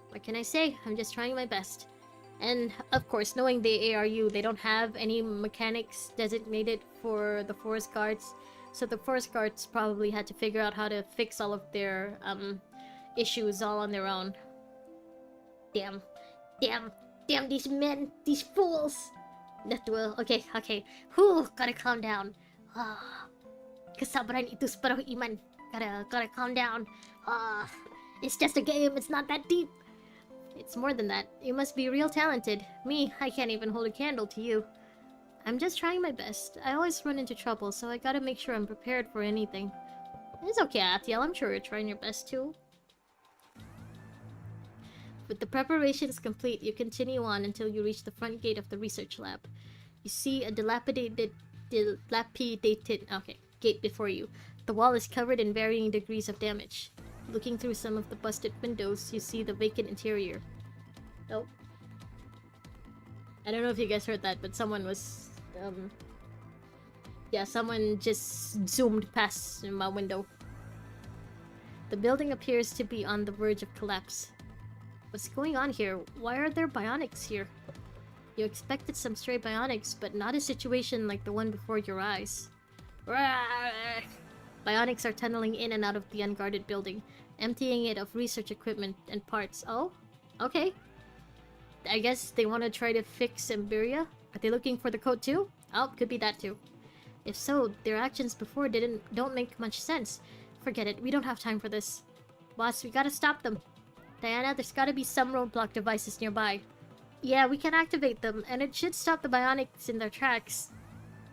What can I say? I'm just trying my best. And, of course, knowing the ARU, they don't have any mechanics designated for the forest guards. So the forest guards probably had to figure out how to fix all of their, issues all on their own. Damn, these men, these fools. Okay. Whew, gotta calm down. Kesabaran itu separuh iman. Gotta calm down. It's just a game, it's not that deep. It's more than that. You must be real talented. Me, I can't even hold a candle to you. I'm just trying my best. I always run into trouble, so I gotta make sure I'm prepared for anything. It's okay, Atiel. I'm sure you're trying your best too. With the preparations complete, you continue on until you reach the front gate of the research lab. You see a dilapidated gate before you. The wall is covered in varying degrees of damage. Looking through some of the busted windows, you see the vacant interior. Oh. I don't know if you guys heard that, but someone was... yeah, someone just zoomed past my window. The building appears to be on the verge of collapse. What's going on here? Why are there bionics here? You expected some stray bionics, but not a situation like the one before your eyes. Bionics are tunneling in and out of the unguarded building, emptying it of research equipment and parts. Oh? Okay. I guess they want to try to fix Emberia? Are they looking for the code too? Oh, could be that too. If so, their actions before don't make much sense. Forget it, we don't have time for this. Boss, we gotta stop them. Diana, there's gotta be some roadblock devices nearby. Yeah, we can activate them, and it should stop the bionics in their tracks.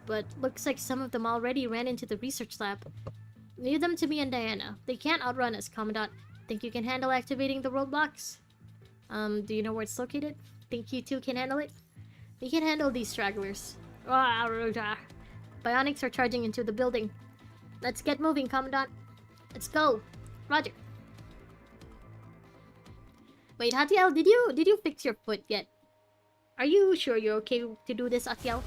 But looks like some of them already ran into the research lab. Leave them to me and Diana. They can't outrun us, Commandant. Think you can handle activating the roadblocks? Do you know where it's located? Think you two can handle it? We can handle these stragglers. Bionics are charging into the building. Let's get moving, Commandant. Let's go. Roger. Wait, Atiel, did you fix your foot yet? Are you sure you're okay to do this, Atiel?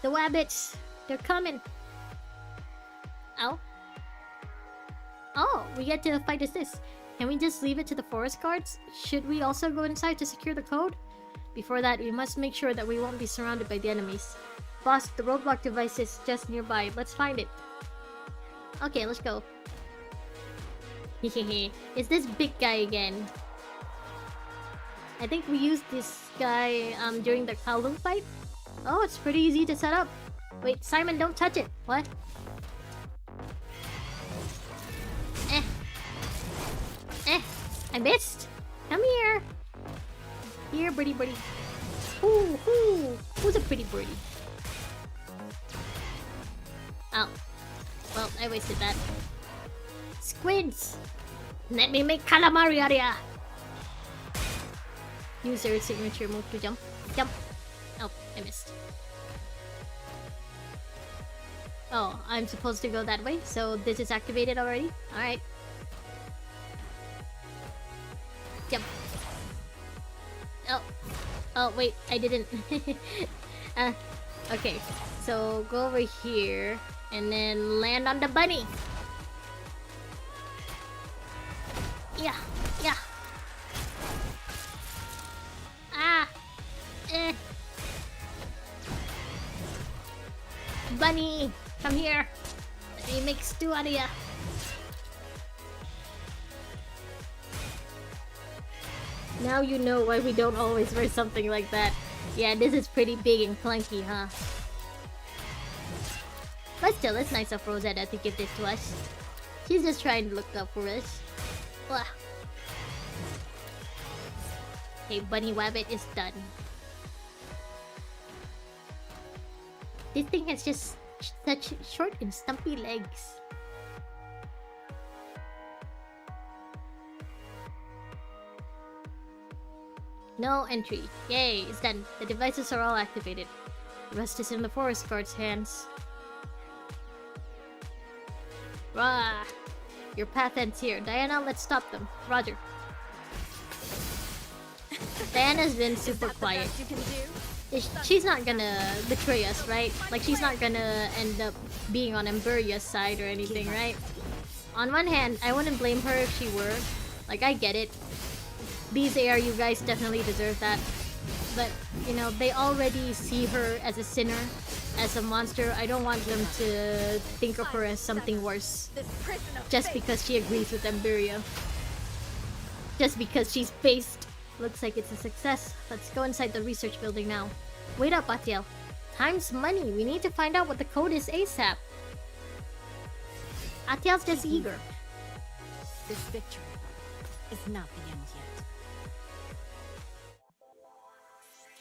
The wabbits, they're coming. Ow. Oh, we get to fight as this. Can we just leave it to the forest guards? Should we also go inside to secure the code? Before that, we must make sure that we won't be surrounded by the enemies. Boss, the roadblock device is just nearby. Let's find it. Okay, let's go. Hehehe. It's this big guy again. I think we used this guy during the Kowloon fight. Oh, it's pretty easy to set up. Wait, Simon, don't touch it. What? I missed! Come here! Here, birdie birdie. Ooh, ooh! Who's a pretty birdie? Oh. Well, I wasted that. Squids! Let me make calamari area! Use your signature move to jump. Jump! Oh, I missed. Oh, I'm supposed to go that way, so this is activated already? Alright. Jump. Oh. Oh, wait, I didn't. Okay, so go over here and then land on the bunny. Yeah, yeah. Ah. Eh. Bunny, come here. Let me make stew out of ya. Now you know why we don't always wear something like that. Yeah, this is pretty big and clunky, huh? But still, it's nice of Rosetta to give this to us. She's just trying to look up for us. Ugh. Okay, Bunny Wabbit is done. This thing has just such short and stumpy legs. No entry. Yay, it's done. The devices are all activated. The rest is in the forest guard's hands. Rah! Your path ends here. Diana, let's stop them. Roger. Diana's been super quiet. You can do? She's not gonna betray us, right? Like, she's not gonna end up being on Emberia's side or anything, right? On one hand, I wouldn't blame her if she were. Like, I get it. These AR, you guys definitely deserve that. But, you know, they already see her as a sinner, as a monster. I don't want them to think of her as something worse. This prison of Just fate. because she agrees with Emberia. Just because she's based. Looks like it's a success. Let's go inside the research building now. Wait up, Atiel. Time's money. We need to find out what the code is ASAP. Atiel's just eager. This victory is not the end yet.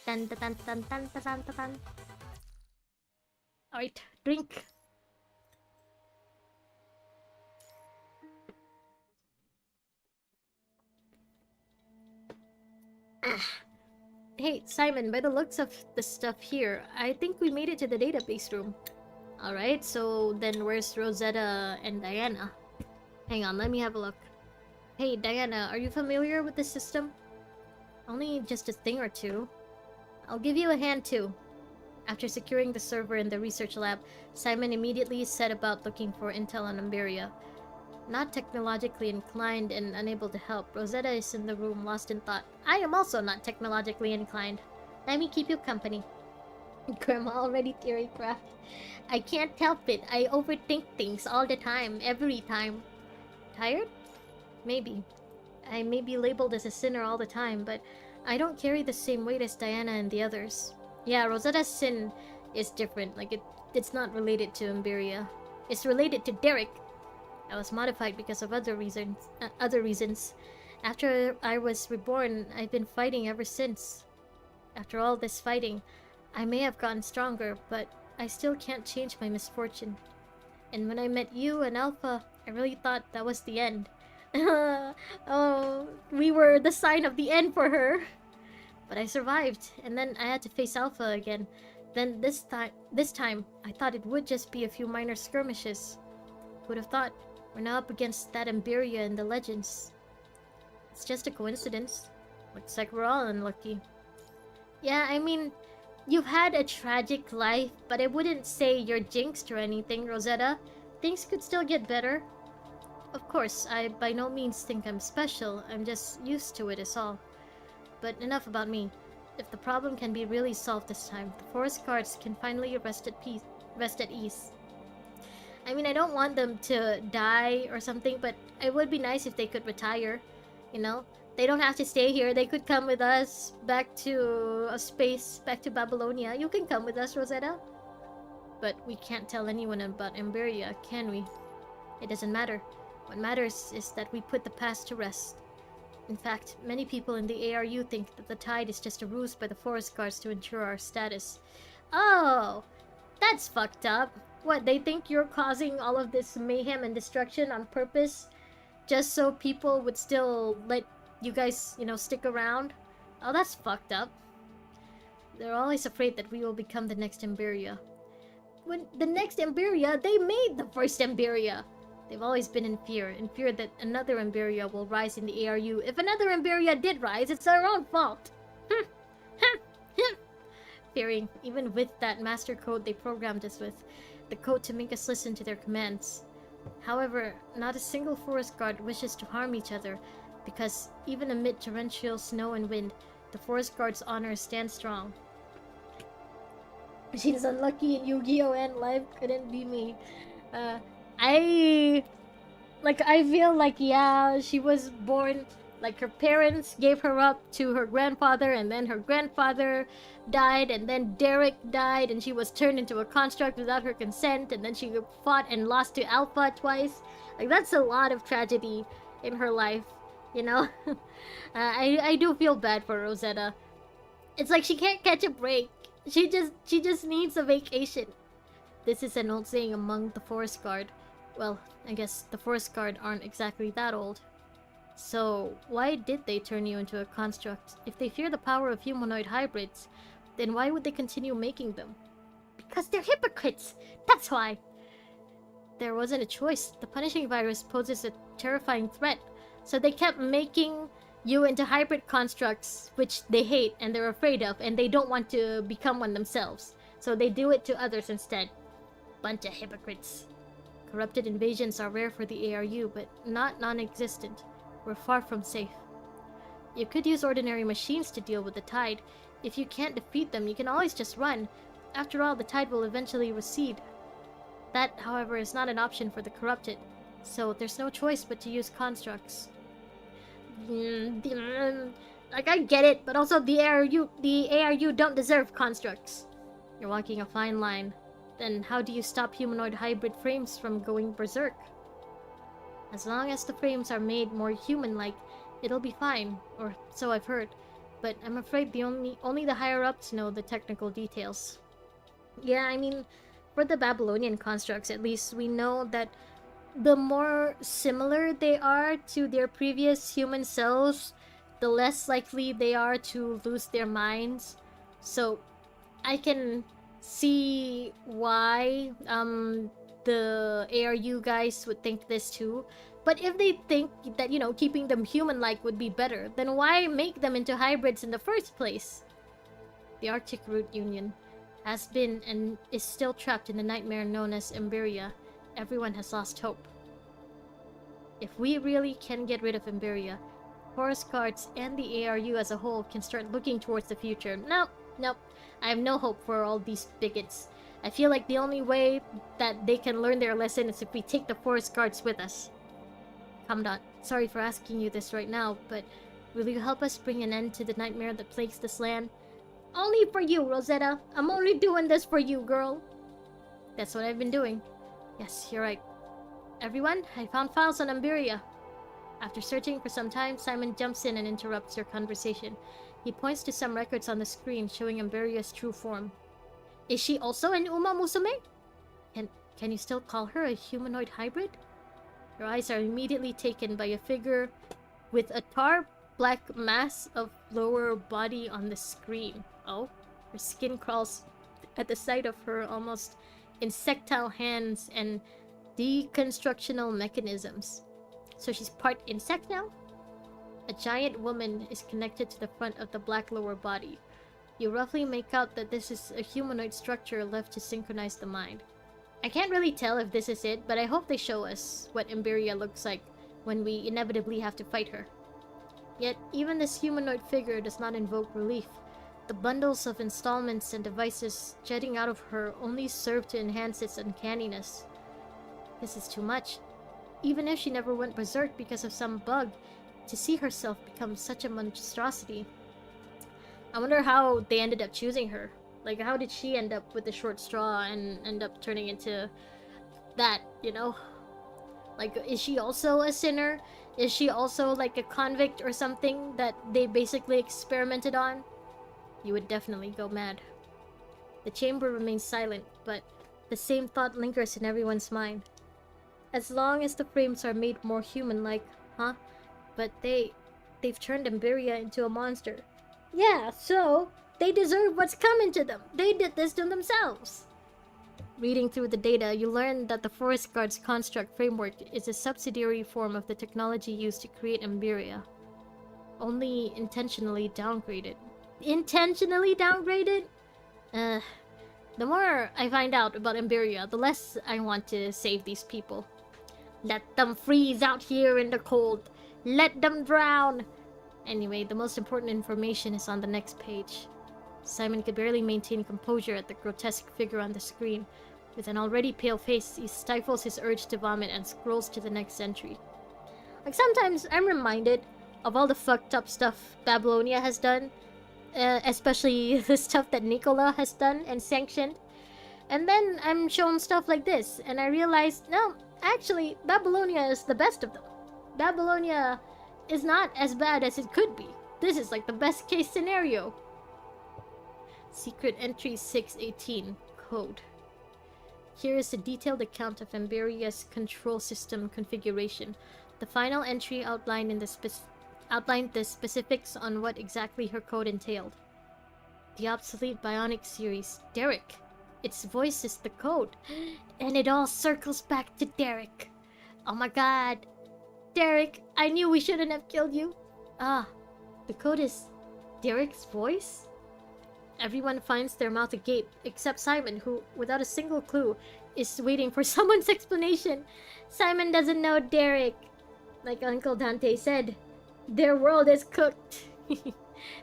Dun dun dun dun dun dun dun dun dun. Alright, drink. Hey, Simon, by the looks of the stuff here, I think we made it to the database room. Alright, so then where's Rosetta and Diana? Hang on, let me have a look. Hey, Diana, are you familiar with the system? Only just a thing or two. I'll give you a hand too. After securing the server in the research lab, Simon immediately set about looking for intel on Emberia. Not technologically inclined and unable to help, Rosetta is in the room lost in thought. I am also not technologically inclined. Let me keep you company. Grandma already theorycraft. I can't help it. I overthink things all the time, every time. Tired? Maybe. I may be labeled as a sinner all the time, but I don't carry the same weight as Diana and the others. Yeah, Rosetta's sin is different. Like, it's not related to Emberia. It's related to Derek. I was modified because of other reasons. After I was reborn, I've been fighting ever since. After all this fighting, I may have gotten stronger, but I still can't change my misfortune. And when I met you and Alpha, I really thought that was the end. Oh, we were the sign of the end for her. But I survived, and then I had to face Alpha again. Then this time, I thought it would just be a few minor skirmishes. Would have thought. We're now up against that Emberia in the legends. It's just a coincidence. Looks like we're all unlucky. Yeah, I mean, you've had a tragic life, but I wouldn't say you're jinxed or anything, Rosetta. Things could still get better. Of course, I by no means think I'm special. I'm just used to it is all. But enough about me. If the problem can be really solved this time, the forest guards can finally rest at ease. I mean, I don't want them to die or something, but it would be nice if they could retire, you know? They don't have to stay here. They could come with us back to a space, back to Babylonia. You can come with us, Rosetta. But we can't tell anyone about Emberia, can we? It doesn't matter. What matters is that we put the past to rest. In fact, many people in the ARU think that the tide is just a ruse by the forest guards to ensure our status. Oh, that's fucked up. What, they think you're causing all of this mayhem and destruction on purpose? Just so people would still let you guys, stick around? Oh, that's fucked up. They're always afraid that we will become the next Emberia. When the next Emberia, they made the first Emberia! They've always been in fear that another Emberia will rise in the ARU. If another Emberia did rise, it's our own fault! Fearing, even with that master code they programmed us with, the code to make us listen to their commands. However, not a single forest guard wishes to harm each other, because even amid torrential snow and wind, the forest guard's honor stands strong. She's unlucky in Yu-Gi-Oh! And life couldn't be me. I feel like, yeah, she was born, like, her parents gave her up to her grandfather, and then her grandfather died, and then Derek died, and she was turned into a construct without her consent, and then she fought and lost to Alpha twice. Like, that's a lot of tragedy in her life, you know? I do feel bad for Rosetta. It's like she can't catch a break. She just needs a vacation. This is an old saying among the forest guard. Well, I guess the forest guard aren't exactly that old. So, why did they turn you into a construct? If they fear the power of humanoid hybrids, then why would they continue making them? Because they're hypocrites! That's why! There wasn't a choice. The punishing virus poses a terrifying threat. So they kept making you into hybrid constructs, which they hate and they're afraid of, and they don't want to become one themselves. So they do it to others instead. Bunch of hypocrites. Corrupted invasions are rare for the ARU, but not non-existent. We're far from safe. You could use ordinary machines to deal with the tide. If you can't defeat them, you can always just run. After all, the tide will eventually recede. That, however, is not an option for the corrupted. So there's no choice but to use constructs. Like, I get it, but also the ARU don't deserve constructs. You're walking a fine line. Then how do you stop humanoid hybrid frames from going berserk? As long as the frames are made more human-like, it'll be fine, or so I've heard. But I'm afraid only the higher-ups know the technical details. Yeah, I mean, for the Babylonian constructs at least, we know that the more similar they are to their previous human selves, the less likely they are to lose their minds. So, I can see why the ARU guys would think this too. But if they think that, keeping them human-like would be better, then why make them into hybrids in the first place? The Arctic Root Union has been and is still trapped in the nightmare known as Emberia. Everyone has lost hope. If we really can get rid of Emberia, forest guards and the ARU as a whole can start looking towards the future. Nope. I have no hope for all these bigots. I feel like the only way that they can learn their lesson is if we take the forest guards with us. Commandant, sorry for asking you this right now, but will you help us bring an end to the nightmare that plagues this land? Only for you, Rosetta. I'm only doing this for you, girl. That's what I've been doing. Yes, you're right. Everyone, I found files on Emberia. After searching for some time, Simon jumps in and interrupts your conversation. He points to some records on the screen showing Emberia's true form. Is she also an Uma Musume? Can you still call her a humanoid hybrid? Your eyes are immediately taken by a figure with a tar black mass of lower body on the screen. Oh, her skin crawls at the sight of her almost insectile hands and deconstructional mechanisms. So she's part insect now? A giant woman is connected to the front of the black lower body. You roughly make out that this is a humanoid structure left to synchronize the mind. I can't really tell if this is it, but I hope they show us what Emberia looks like when we inevitably have to fight her. Yet, even this humanoid figure does not invoke relief. The bundles of installments and devices jetting out of her only serve to enhance its uncanniness. This is too much. Even if she never went berserk because of some bug, to see herself become such a monstrosity. I wonder how they ended up choosing her. Like, how did she end up with the short straw and end up turning into that, Like, is she also a sinner? Is she also like a convict or something that they basically experimented on? You would definitely go mad. The chamber remains silent, but the same thought lingers in everyone's mind. As long as the frames are made more human-like, huh? But they've turned Emberia into a monster. Yeah, so they deserve what's coming to them. They did this to themselves. Reading through the data, you learn that the Forest Guard's construct framework is a subsidiary form of the technology used to create Emberia. Only intentionally downgraded. Intentionally downgraded? The more I find out about Emberia, the less I want to save these people. Let them freeze out here in the cold. Let them drown. Anyway, the most important information is on the next page. Simon could barely maintain composure at the grotesque figure on the screen. With an already pale face, he stifles his urge to vomit and scrolls to the next entry. Like, sometimes I'm reminded of all the fucked up stuff Babylonia has done. Especially the stuff that Nicola has done and sanctioned. And then I'm shown stuff like this, and I realized, no, actually, Babylonia is the best of them. Babylonia is not as bad as it could be. This is like the best case scenario. Secret entry 618, code. Here is a detailed account of Emberia's control system configuration. The final entry outlined the specifics on what exactly her code entailed. The obsolete bionic series, Derek. Its voice is the code. And it all circles back to Derek. Oh my god. Derek, I knew we shouldn't have killed you. Ah, the code is Derek's voice? Everyone finds their mouth agape, except Simon, who, without a single clue, is waiting for someone's explanation. Simon doesn't know Derek. Like Uncle Dante said, their world is cooked.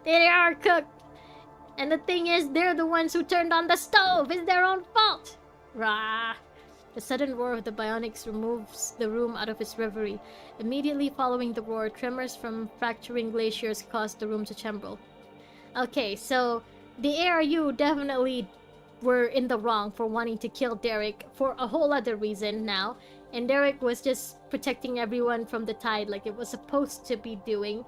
They are cooked. And the thing is, they're the ones who turned on the stove. It's their own fault. Rah. The sudden roar of the bionics removes the room out of its reverie. Immediately following the roar, tremors from fracturing glaciers caused the room to tremble. Okay, so the ARU definitely were in the wrong for wanting to kill Derek for a whole other reason now. And Derek was just protecting everyone from the tide like it was supposed to be doing.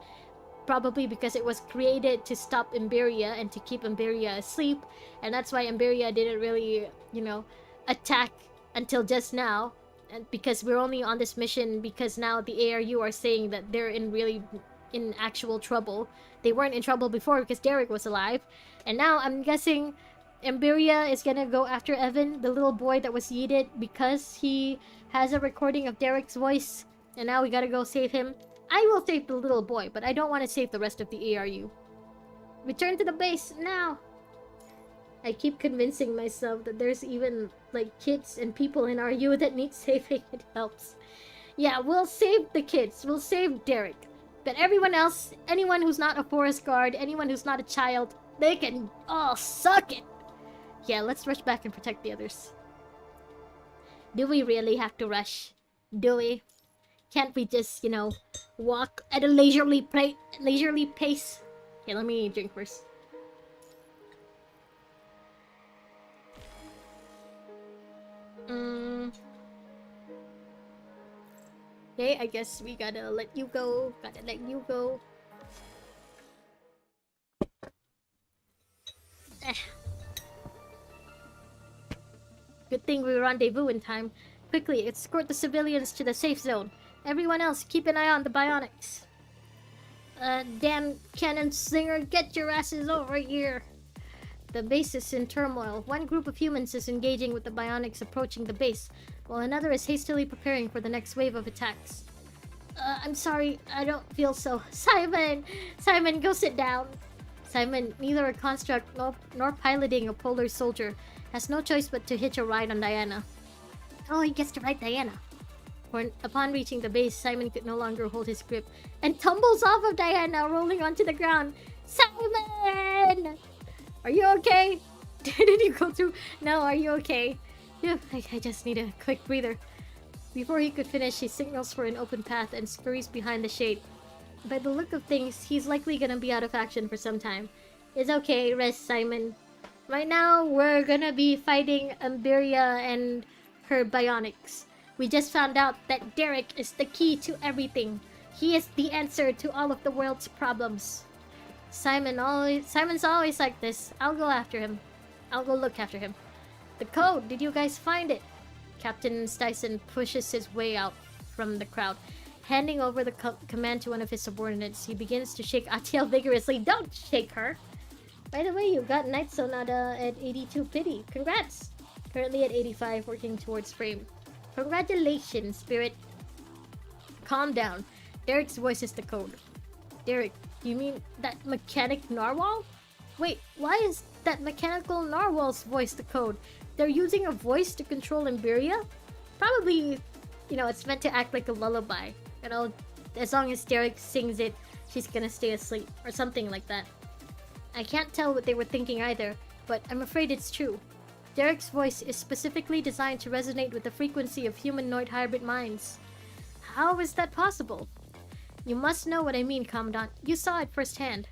Probably because it was created to stop Emberia and to keep Emberia asleep. And that's why Emberia didn't really, attack until just now. And because we're only on this mission because now the ARU are saying that they're in actual trouble. They weren't in trouble before because Derek was alive. And now I'm guessing Emberia is gonna go after Evan, the little boy that was yeeted, because he has a recording of Derek's voice. And now we gotta go save him. I will save the little boy, but I don't want to save the rest of the ARU. Return to the base, now! I keep convincing myself that there's even, kids and people in RU that need saving. It helps. Yeah, we'll save the kids. We'll save Derek. But everyone else, anyone who's not a forest guard, anyone who's not a child, they can all suck it! Yeah, let's rush back and protect the others. Do we really have to rush? Do we? Can't we just, walk at a leisurely pace? Okay, let me drink first. Okay, I guess we gotta let you go. Good thing we rendezvous in time. Quickly, escort the civilians to the safe zone. Everyone else, keep an eye on the bionics. Damn cannon slinger, get your asses over here. The base is in turmoil. One group of humans is engaging with the bionics approaching the base, while another is hastily preparing for the next wave of attacks. I'm sorry, I don't feel so. Simon! Simon, go sit down. Simon, neither a construct nor piloting a polar soldier, has no choice but to hitch a ride on Diana. Oh, he gets to ride Diana. Upon reaching the base, Simon could no longer hold his grip and tumbles off of Diana, rolling onto the ground. Simon! Are you okay? Did you go through? No, are you okay? Yeah, I just need a quick breather. Before he could finish, he signals for an open path and scurries behind the shade. By the look of things, he's likely gonna be out of action for some time. It's okay, rest, Simon. Right now, we're gonna be fighting Emberia and her bionics. We just found out that Derek is the key to everything. He is the answer to all of the world's problems. Simon's always like this. I'll go after him. I'll go look after him. The code, did you guys find it? Captain Styson pushes his way out from the crowd. Handing over the command to one of his subordinates, he begins to shake Atiel vigorously. Don't shake her! By the way, you got Night Sonata at 82 pity. Congrats! Currently at 85, working towards frame. Congratulations, Spirit. Calm down. Derek's voice is the code. Derek, you mean that mechanic narwhal? Wait, why is that mechanical narwhal's voice the code? They're using a voice to control Emberia? Probably, it's meant to act like a lullaby. As long as Derek sings it, she's gonna stay asleep, or something like that. I can't tell what they were thinking either, but I'm afraid it's true. Derek's voice is specifically designed to resonate with the frequency of humanoid hybrid minds. How is that possible? You must know what I mean, Commandant. You saw it firsthand.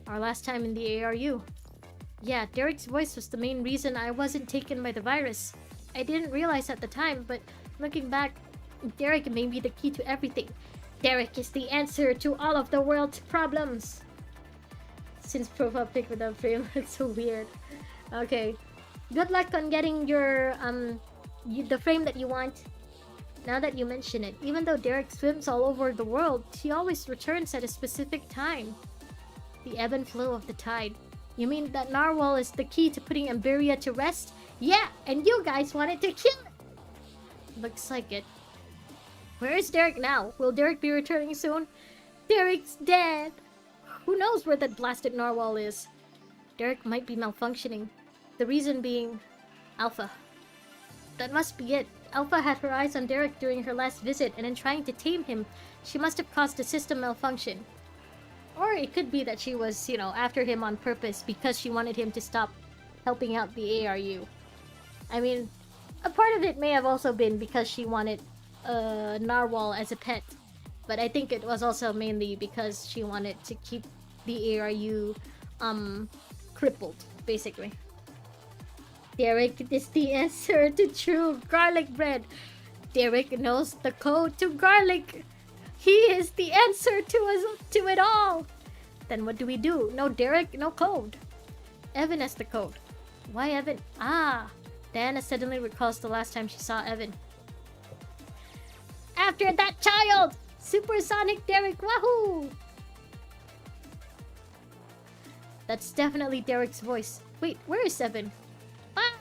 Our last time in the ARU. Yeah, Derek's voice was the main reason I wasn't taken by the virus. I didn't realize at the time, but looking back, Derek may be the key to everything. Derek is the answer to all of the world's problems. Since profile pic without frame looks so weird. Okay. Good luck on getting your the frame that you want. Now that you mention it, even though Derek swims all over the world, he always returns at a specific time. The ebb and flow of the tide. You mean that narwhal is the key to putting Emberia to rest? Yeah, and you guys wanted to kill it! Looks like it. Where is Derek now? Will Derek be returning soon? Derek's dead! Who knows where that blasted narwhal is? Derek might be malfunctioning. The reason being... Alpha. That must be it. Alpha had her eyes on Derek during her last visit, and in trying to tame him, she must have caused a system malfunction. Or it could be that she was, after him on purpose because she wanted him to stop helping out the ARU. I mean, a part of it may have also been because she wanted a narwhal as a pet. But I think it was also mainly because she wanted to keep the ARU, crippled, basically. Derek is the answer to true garlic bread. Derek knows the code to garlic. He is the answer to it all. Then what do we do? No Derek, no code. Evan has the code. Why Evan? Ah, Diana suddenly recalls the last time she saw Evan. After that child! Supersonic Derek, wahoo! That's definitely Derek's voice. Wait, where is Evan? Ah!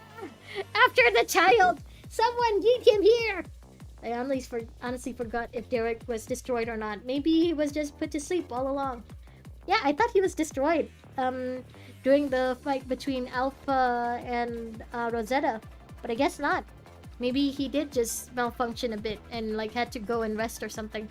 After the child! Someone yeet him here! I honestly forgot if Derek was destroyed or not. Maybe he was just put to sleep all along. Yeah, I thought he was destroyed during the fight between Alpha and Rosetta. But I guess not. Maybe he did just malfunction a bit and had to go and rest or something.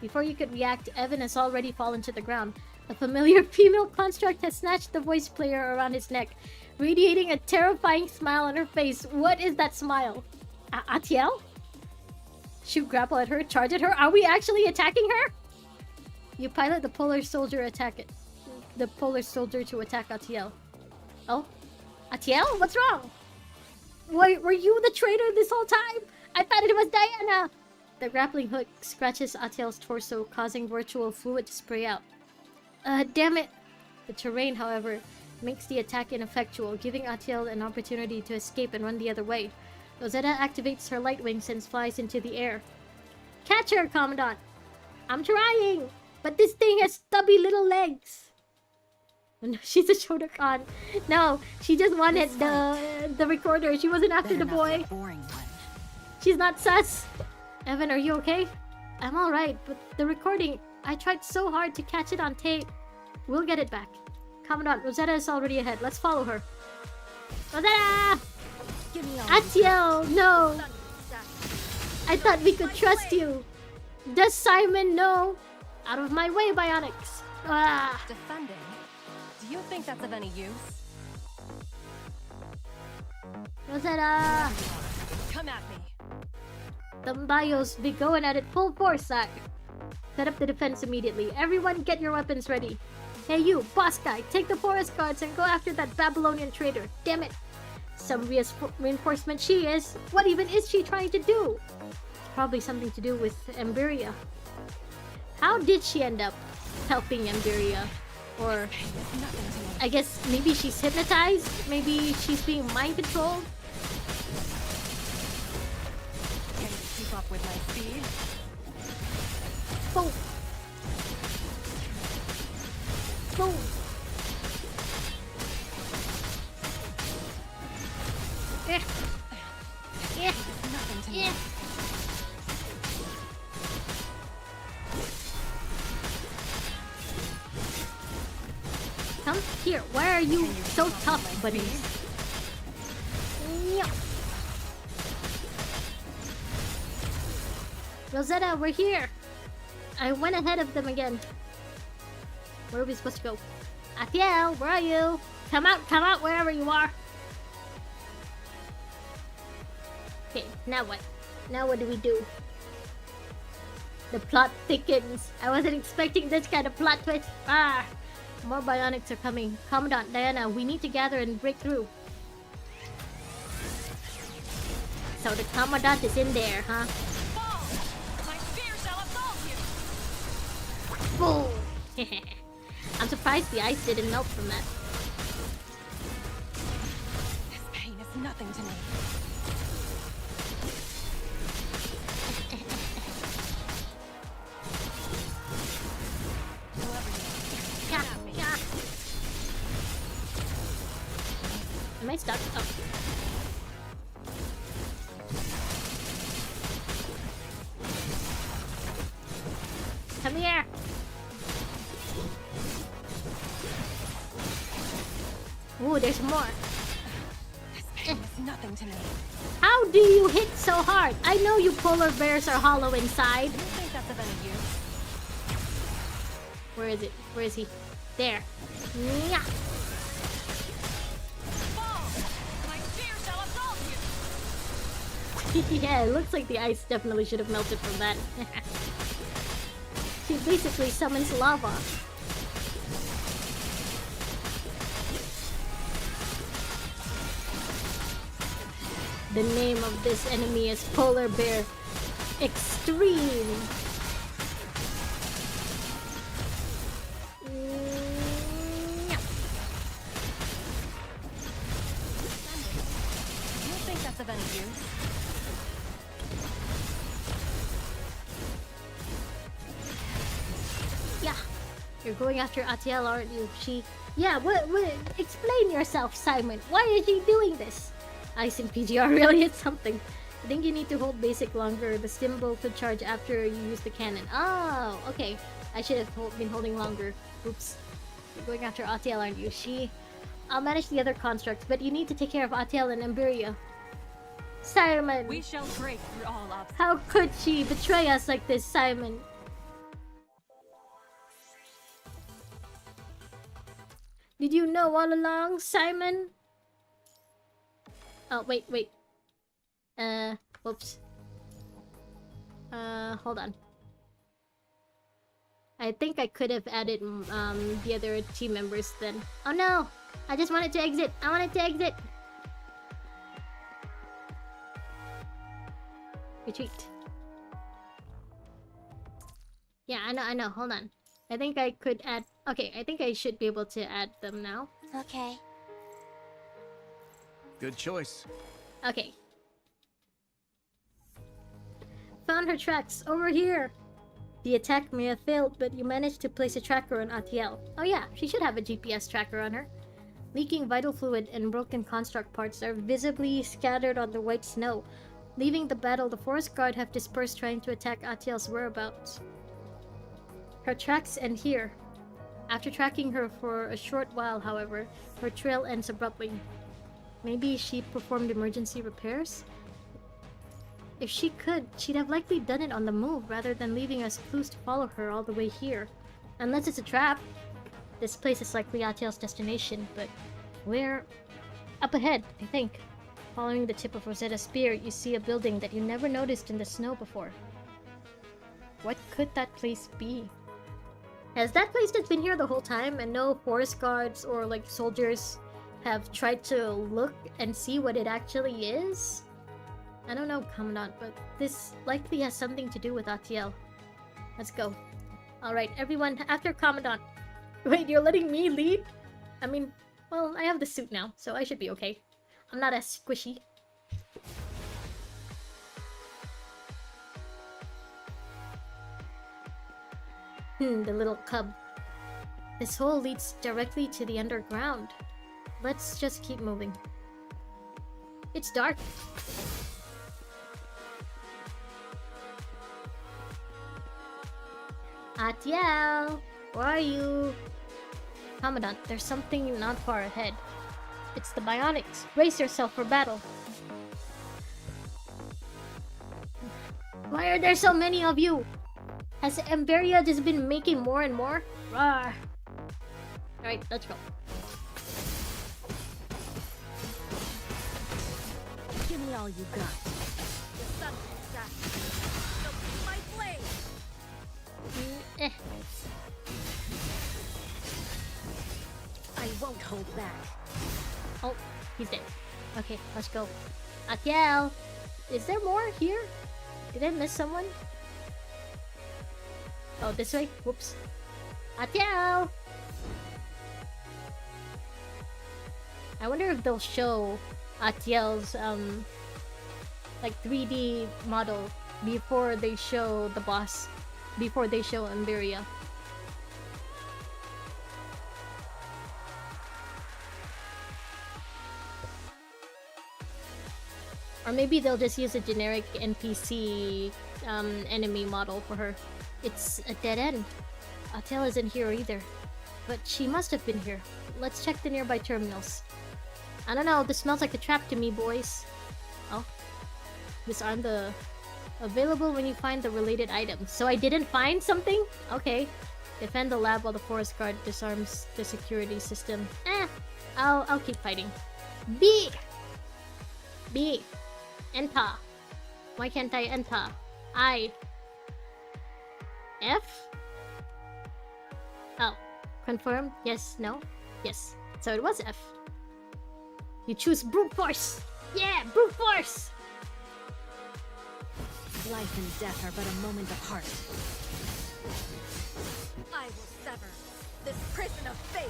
Before you could react, Evan has already fallen to the ground. A familiar female construct has snatched the voice player around his neck, radiating a terrifying smile on her face. What is that smile? Atiel? Shoot grapple at her, charge at her. Are we actually attacking her? You pilot the polar soldier to attack Atiel. Oh? Atiel? What's wrong? Were you the traitor this whole time? I thought it was Diana! The grappling hook scratches Atiel's torso, causing virtual fluid to spray out. Damn it! The terrain, however, makes the attack ineffectual, giving Atiel an opportunity to escape and run the other way. Rosetta activates her light wings and flies into the air. Catch her, Commandant! I'm trying! But this thing has stubby little legs! No, she's a Shotokan. No, she just wanted the recorder. She wasn't after the boy. She's not sus. Evan, are you okay? I'm alright, but the recording, I tried so hard to catch it on tape. We'll get it back. Commandant, Rosetta is already ahead. Let's follow her. Rosetta! Atiel, no! I thought we could trust you. Does Simon know? Out of my way, Bionics. Ah. Defending? Do you think that's of any use? Rosetta! Come at me. The bios be going at it full force, sire. Set up the defense immediately. Everyone get your weapons ready. Hey you, boss guy, take the forest guards and go after that Babylonian traitor. Damn it. Some reinforcement she is. What even is she trying to do? Probably something to do with Emberia. How did she end up helping Emberia? Or I guess maybe she's hypnotized? Maybe she's being mind controlled? Can you keep up with my speed? Boom! Boom! Yeah. Yeah. Nothing to me. Yeah. Come here. Why are you so tough, buddies? Yeah. Rosetta, we're here. I went ahead of them again. Where are we supposed to go? Athiel, where are you? Come out, wherever you are. Okay, now what? Now what do we do? The plot thickens. I wasn't expecting this kind of plot twist. Ah! More bionics are coming. Commandant Diana, we need to gather and break through. So the Commandant is in there, huh? Fall! My spear shall absolve you! Boom! I'm surprised the ice didn't melt from that. This pain is nothing to me. Yeah, yeah. Am I stuck? Oh. Come here. Ooh, there's more. This pain is nothing to me. How do you hit so hard? I know you polar bears are hollow inside. Do you think that's of any use? Where is it? Where is he? There. Yeah. Fall! My spear shall absolve you! Yeah, it looks like the ice definitely should have melted from that. She basically summons lava. The name of this enemy is Polar Bear Extreme. Yeah. Do you think that's of any use? Yeah. You're going after Atiel, aren't you? Yeah, what? Explain yourself, Simon. Why is she doing this? Ice and PGR really is something. I think you need to hold basic longer. The symbol could charge after you use the cannon. Oh, okay. I should have been holding longer. Oops. You're going after Atiel, aren't you? I'll manage the other constructs, but you need to take care of Atiel and Emberia. Simon! We shall break through all obstacles. How could she betray us like this, Simon? Did you know all along, Simon? Oh, wait. Whoops. Hold on. I think I could have added, the other team members then. Oh no! I just wanted to exit! I wanted to exit! Retreat. Yeah, I know. Hold on. I think I could add... Okay, I think I should be able to add them now. Okay. Good choice. Okay. Found her tracks. Over here! The attack may have failed, but you managed to place a tracker on Atiel. Oh yeah, she should have a GPS tracker on her. Leaking vital fluid and broken construct parts are visibly scattered on the white snow. Leaving the battle, the forest guard have dispersed trying to attack Atiel's whereabouts. Her tracks end here. After tracking her for a short while, however, her trail ends abruptly. Maybe she performed emergency repairs? If she could, she'd have likely done it on the move rather than leaving us clues to follow her all the way here. Unless it's a trap. This place is likely Atiel's destination, but where? Up ahead, I think. Following the tip of Rosetta's spear, you see a building that you never noticed in the snow before. What could that place be? Has that place just been here the whole time and no forest guards or like soldiers have tried to look and see what it actually is? I don't know, Commandant, but this likely has something to do with Atiel. Let's go. Alright, everyone, after Commandant. Wait, you're letting me lead? I mean, well, I have the suit now, so I should be okay. I'm not as squishy. The little cub. This hole leads directly to the underground. Let's just keep moving. It's dark. Atiel, where are you? Commandant, there's something not far ahead. It's the Bionics. Brace yourself for battle. Why are there so many of you? Has Emberia just been making more and more? Rawr. Alright, let's go. Give me all you got. The sun will die. They'll be my blade. I won't hold back. Oh, he's dead. Okay, let's go. Atiel! Is there more here? Did I miss someone? Oh, this way? Whoops. Atiel! I wonder if they'll show Atiel's, like 3D model before they show the boss. Before they show Emberia. Or maybe they'll just use a generic NPC enemy model for her. It's a dead end. Atiel isn't here either. But she must have been here. Let's check the nearby terminals. I don't know, this smells like a trap to me, boys. Oh. Disarm the... Available when you find the related items. So I didn't find something? Okay. Defend the lab while the forest guard disarms the security system. I'll keep fighting. B! B! Enter. Why can't I enter? I. F? Oh. Confirm? Yes, no? Yes. So it was F. You choose brute force! Yeah! Brute force! Life and death are but a moment apart. I will sever this prison of fate.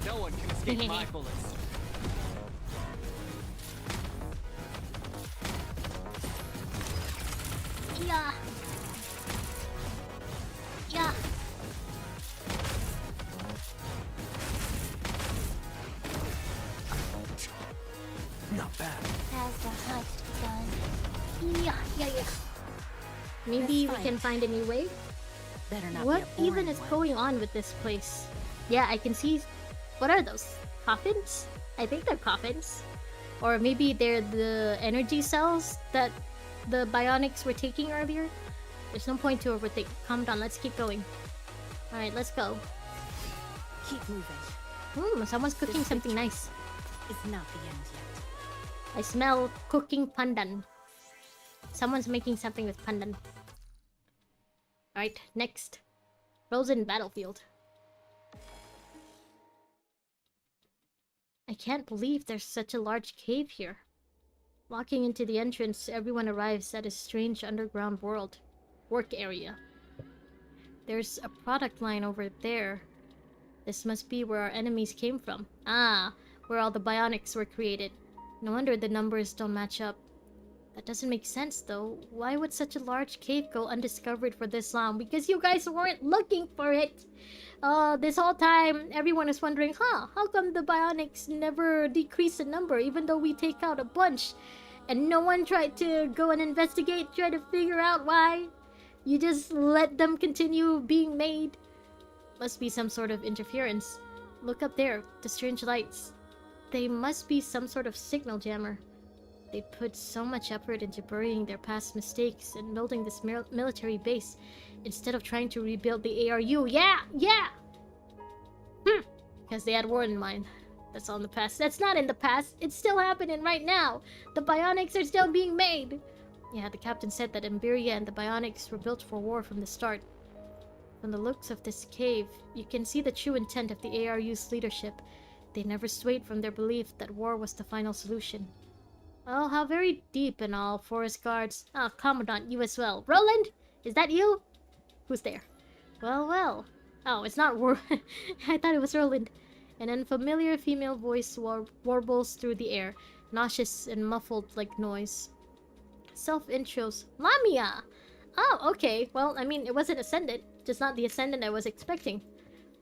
No one can escape my bullets. Yeah. Yeah. Not bad. Has the hunt done? Yeah. Maybe we can find a new way? Better not What be a even boring is one. going on with this place? Yeah, I can see... What are those? Coffins? I think they're coffins. Or maybe they're the energy cells that the bionics were taking earlier? There's no point to overthink. Calm down, let's keep going. Alright, let's go. Keep moving. Someone's cooking something nice. It's not the end yet. I smell cooking pandan. Someone's making something with pandan. Alright, next. Frozen battlefield. I can't believe there's such a large cave here. Walking into the entrance, everyone arrives at a strange underground work area. There's a product line over there. This must be where our enemies came from. Ah, where all the bionics were created. No wonder the numbers don't match up. That doesn't make sense though. Why would such a large cave go undiscovered for this long? Because you guys weren't looking for it! This whole time, everyone is wondering, how come the bionics never decrease in number even though we take out a bunch? And no one tried to go and investigate, try to figure out why? You just let them continue being made? Must be some sort of interference. Look up there, the strange lights. They must be some sort of signal jammer. They put so much effort into burying their past mistakes and building this military base instead of trying to rebuild the ARU. Yeah! Because they had war in mind. That's all in the past. That's not in the past. It's still happening right now. The bionics are still being made. Yeah, the captain said that Emberia and the bionics were built for war from the start. From the looks of this cave, you can see the true intent of the ARU's leadership. They never swayed from their belief that war was the final solution. Oh, how very deep and all, forest guards. Ah, Commandant, you as well. Roland? Is that you? Who's there? Well, well. Oh, it's not I thought it was Roland. An unfamiliar female voice warbles through the air, nauseous and muffled like noise. Self-intros. Lamia! Oh, okay. Well, I mean, it wasn't Ascendant. Just not the Ascendant I was expecting.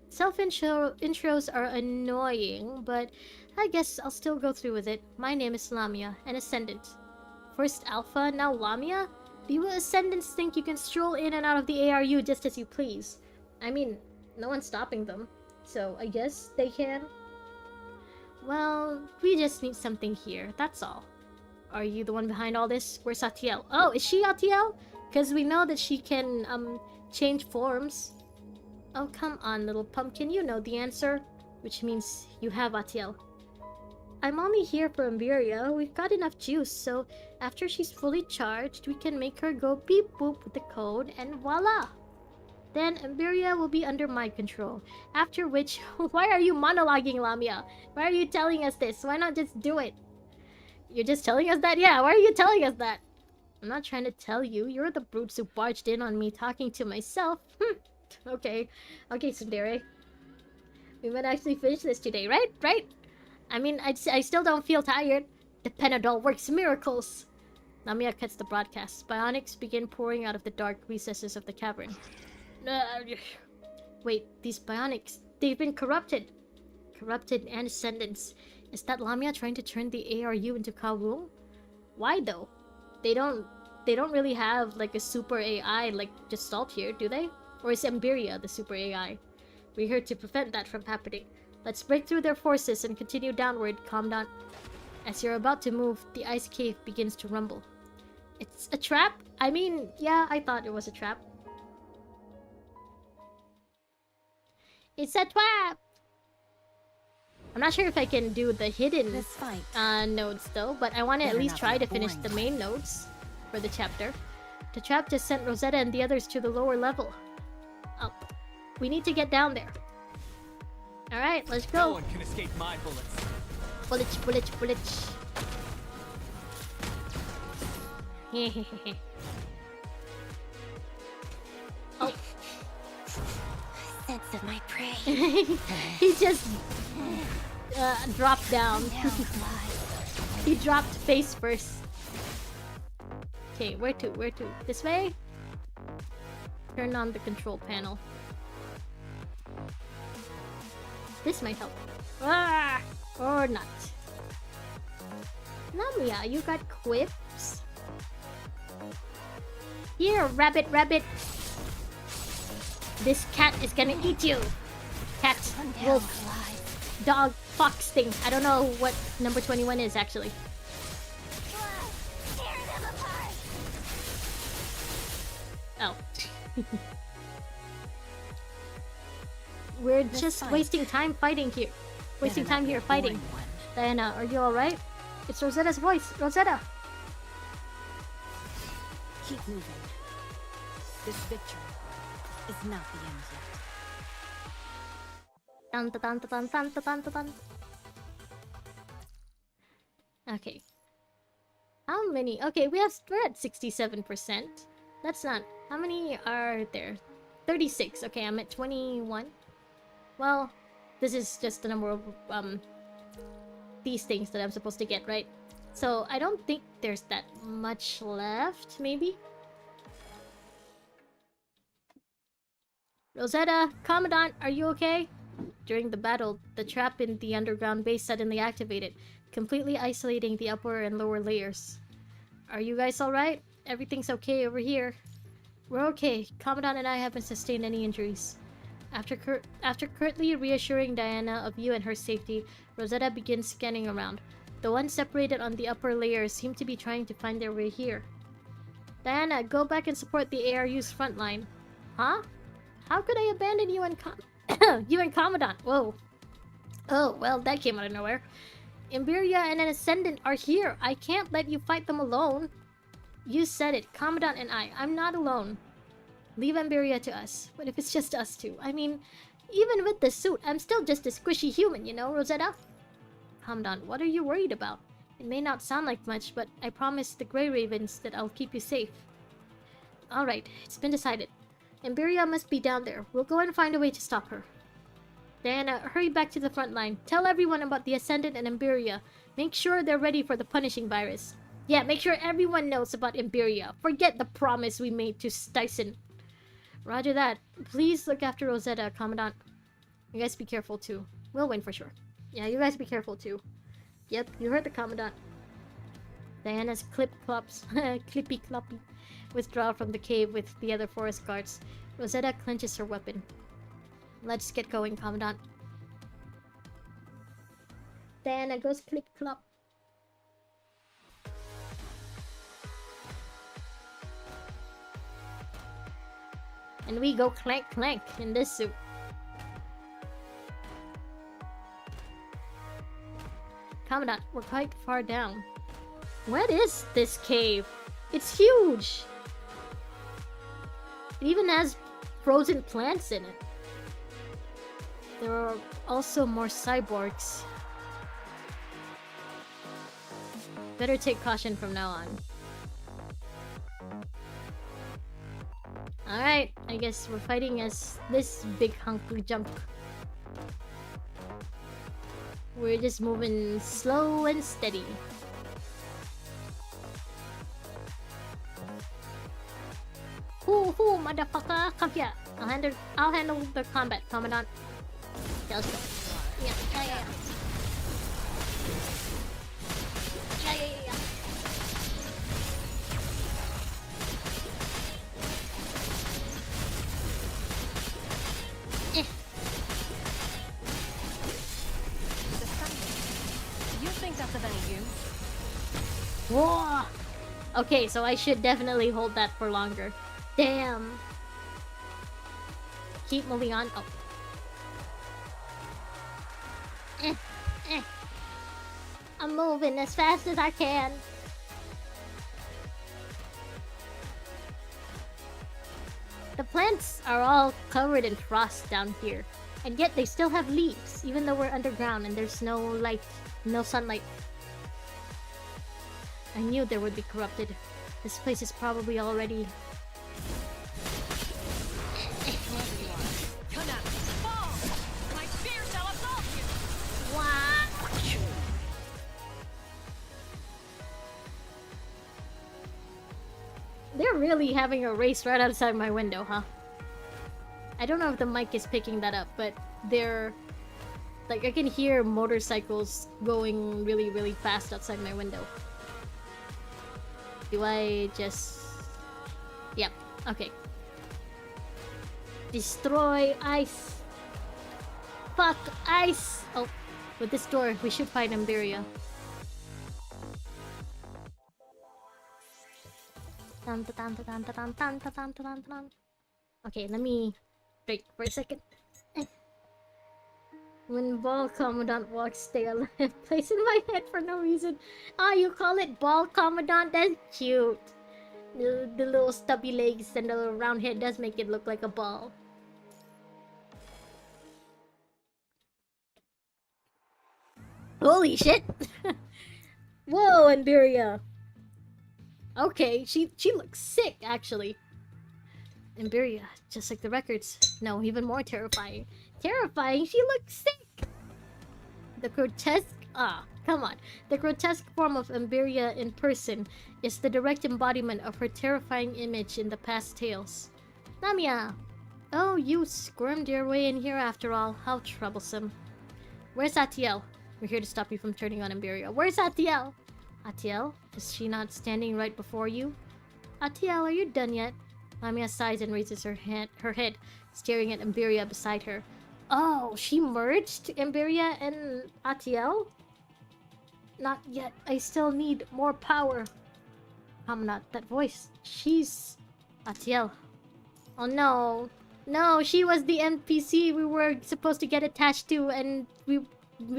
Self-intros are annoying, but I guess I'll still go through with it. My name is Lamia, an Ascendant. First Alpha, now Lamia? Do you Ascendants think you can stroll in and out of the ARU just as you please? I mean, no one's stopping them, so I guess they can. Well, we just need something here, that's all. Are you the one behind all this? Where's Atiel? Oh, is she Atiel? Because we know that she can, change forms. Oh, come on, little pumpkin, you know the answer. Which means you have Atiel. I'm only here for Imberia. We've got enough juice, so after she's fully charged, we can make her go beep boop with the code, and voila! Then Imberia will be under my control. After which, why are you monologuing, Lamia? Why are you telling us this? Why not just do it? You're just telling us that? Yeah, why are you telling us that? I'm not trying to tell you. You're the brutes who barged in on me talking to myself. Okay. Okay, Sundere. We might actually finish this today, right? Right? I mean, I still don't feel tired. The Panadol works miracles. Lamia cuts the broadcast. Bionics begin pouring out of the dark recesses of the cavern. Wait, these bionics, they've been corrupted. Corrupted and Ascendants. Is that Lamia trying to turn the ARU into Kowloon? Why though? They don't really have like a super AI like just Salt here, do they? Or is Emberia the super AI? We're here to prevent that from happening. Let's break through their forces and continue downward, Commandant. As you're about to move, the ice cave begins to rumble. It's a trap? I mean, yeah, I thought it was a trap. It's a trap! I'm not sure if I can do the hidden nodes though, but I want to at least try to finish the main nodes for the chapter. The trap just sent Rosetta and the others to the lower level. Oh, we need to get down there. Alright, let's go. No one can escape my bullets. Bullets, bullets, bullets. Oh. Sense of my prey. He just dropped down. He dropped face first. Okay, where to? Where to? This way? Turn on the control panel. This might help. Ah! Or not. Lamia, you got quips? Here, rabbit, rabbit. This cat is gonna eat you. Cat, wolf, dog, fox thing. I don't know what number 21 is actually. Oh. We're just wasting time fighting here. Wasting time here fighting. Diana, are you alright? It's Rosetta's voice. Rosetta! Keep moving. This victory is not the end yet. Dun, dun, dun, dun, dun, dun, dun, dun. Okay. How many? Okay, we're at 67%. That's not... How many are there? 36. Okay, I'm at 21. Well, this is just the number of these things that I'm supposed to get, right? So I don't think there's that much left, maybe? Rosetta, Commandant, are you okay? During the battle, the trap in the underground base suddenly activated, completely isolating the upper and lower layers. Are you guys alright? Everything's okay over here. We're okay. Commandant and I haven't sustained any injuries. After curtly reassuring Diana of you and her safety, Rosetta begins scanning around. The ones separated on the upper layers seem to be trying to find their way here. Diana, go back and support the ARU's front line. Huh? How could I abandon you and you and Commandant? Whoa. Oh, well, that came out of nowhere. Imberia and an Ascendant are here. I can't let you fight them alone. You said it, Commandant and I. I'm not alone. Leave Imberia to us. But if it's just us two, I mean, even with the suit, I'm still just a squishy human, you know, Rosetta? Commandant, what are you worried about? It may not sound like much, but I promise the Grey Ravens that I'll keep you safe. Alright, it's been decided. Imberia must be down there. We'll go and find a way to stop her. Diana, hurry back to the front line. Tell everyone about the Ascendant and Imberia. Make sure they're ready for the punishing virus. Yeah, make sure everyone knows about Imberia. Forget the promise we made to Tyson. Roger that. Please look after Rosetta, Commandant. You guys be careful too. We'll win for sure. Yeah, you guys be careful too. Yep, you heard the Commandant. Diana's clippy cloppy withdraw from the cave with the other forest guards. Rosetta clenches her weapon. Let's get going, Commandant. Diana goes clip clop. And we go clank clank in this suit. Commandant, we're quite far down. What is this cave? It's huge! It even has frozen plants in it. There are also more cyborgs. Better take caution from now on. Alright, I guess we're fighting as this big hunky junk. We're just moving slow and steady. Hoo hoo, motherfucker, come here. I'll handle the combat, Commandant. Yeah, let's go. Yeah. You think that's of any use? Whoa! Okay, so I should definitely hold that for longer. Damn. Keep moving on. Oh. I'm moving as fast as I can. The plants are all covered in frost down here, and yet they still have leaves, even though we're underground and there's no light, no sunlight. I knew they would be corrupted. This place is probably already... Come out! Fall! My spear shall assault you! They're really having a race right outside my window, huh? I don't know if the mic is picking that up, but they're... Like, I can hear motorcycles going really, really fast outside my window. Do I just... Yep, okay. Destroy ice! Fuck ice! Oh, with this door, we should find Imberia. Okay, let me break for a second. When Ball Commandant walks, stay alive. Place in my head for no reason. Ah, you call it Ball Commandant? That's cute. The little stubby legs and the little round head does make it look like a ball. Holy shit! Whoa, Imberia! Okay, she looks sick, actually. Imberia, just like the records. No, even more terrifying. Terrifying? She looks sick! The grotesque... Ah, come on. The grotesque form of Imberia in person is the direct embodiment of her terrifying image in the past tales. Lamia! Oh, you squirmed your way in here after all. How troublesome. Where's Atiel? We're here to stop you from turning on Imberia. Where's Atiel? Atiel? Is she not standing right before you? Atiel, are you done yet? Lamia sighs and raises her head, staring at Imberia beside her. Oh, she merged Imberia and Atiel? Not yet. I still need more power. Not that voice. She's... Atiel. Oh no. No, she was the NPC we were supposed to get attached to and we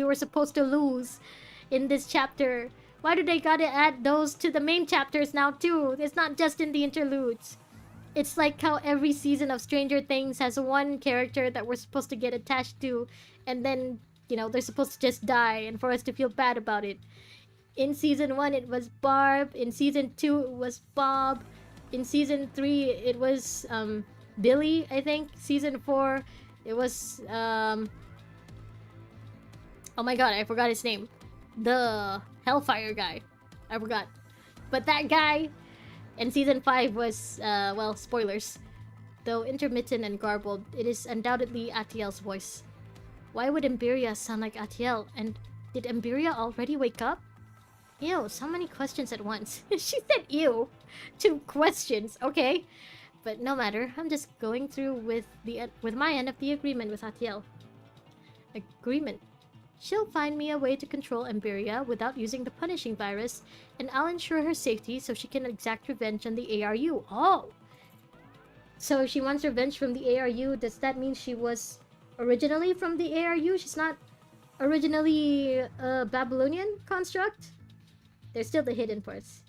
were supposed to lose in this chapter. Why do they gotta add those to the main chapters now too? It's not just in the interludes. It's like how every season of Stranger Things has one character that we're supposed to get attached to, and then, you know, they're supposed to just die, and for us to feel bad about it. In season 1, it was Barb. In season 2, it was Bob. In season 3, it was Billy, I think. Season 4, it was oh my god, I forgot his name. The Hellfire guy. I forgot. But that guy. And season 5 was well, spoilers. Though intermittent and garbled, it is undoubtedly Atiel's voice. Why would Emberia sound like Atiel? And did Emberia already wake up? Ew, so many questions at once. She said ew. 2 questions, okay. But no matter, I'm just going through with my end of the agreement with Atiel. Agreement. She'll find me a way to control Emberia without using the punishing virus, and I'll ensure her safety so she can exact revenge on the ARU. Oh! So she wants revenge from the ARU. Does that mean she was originally from the ARU? She's not originally a Babylonian construct? There's still the hidden parts.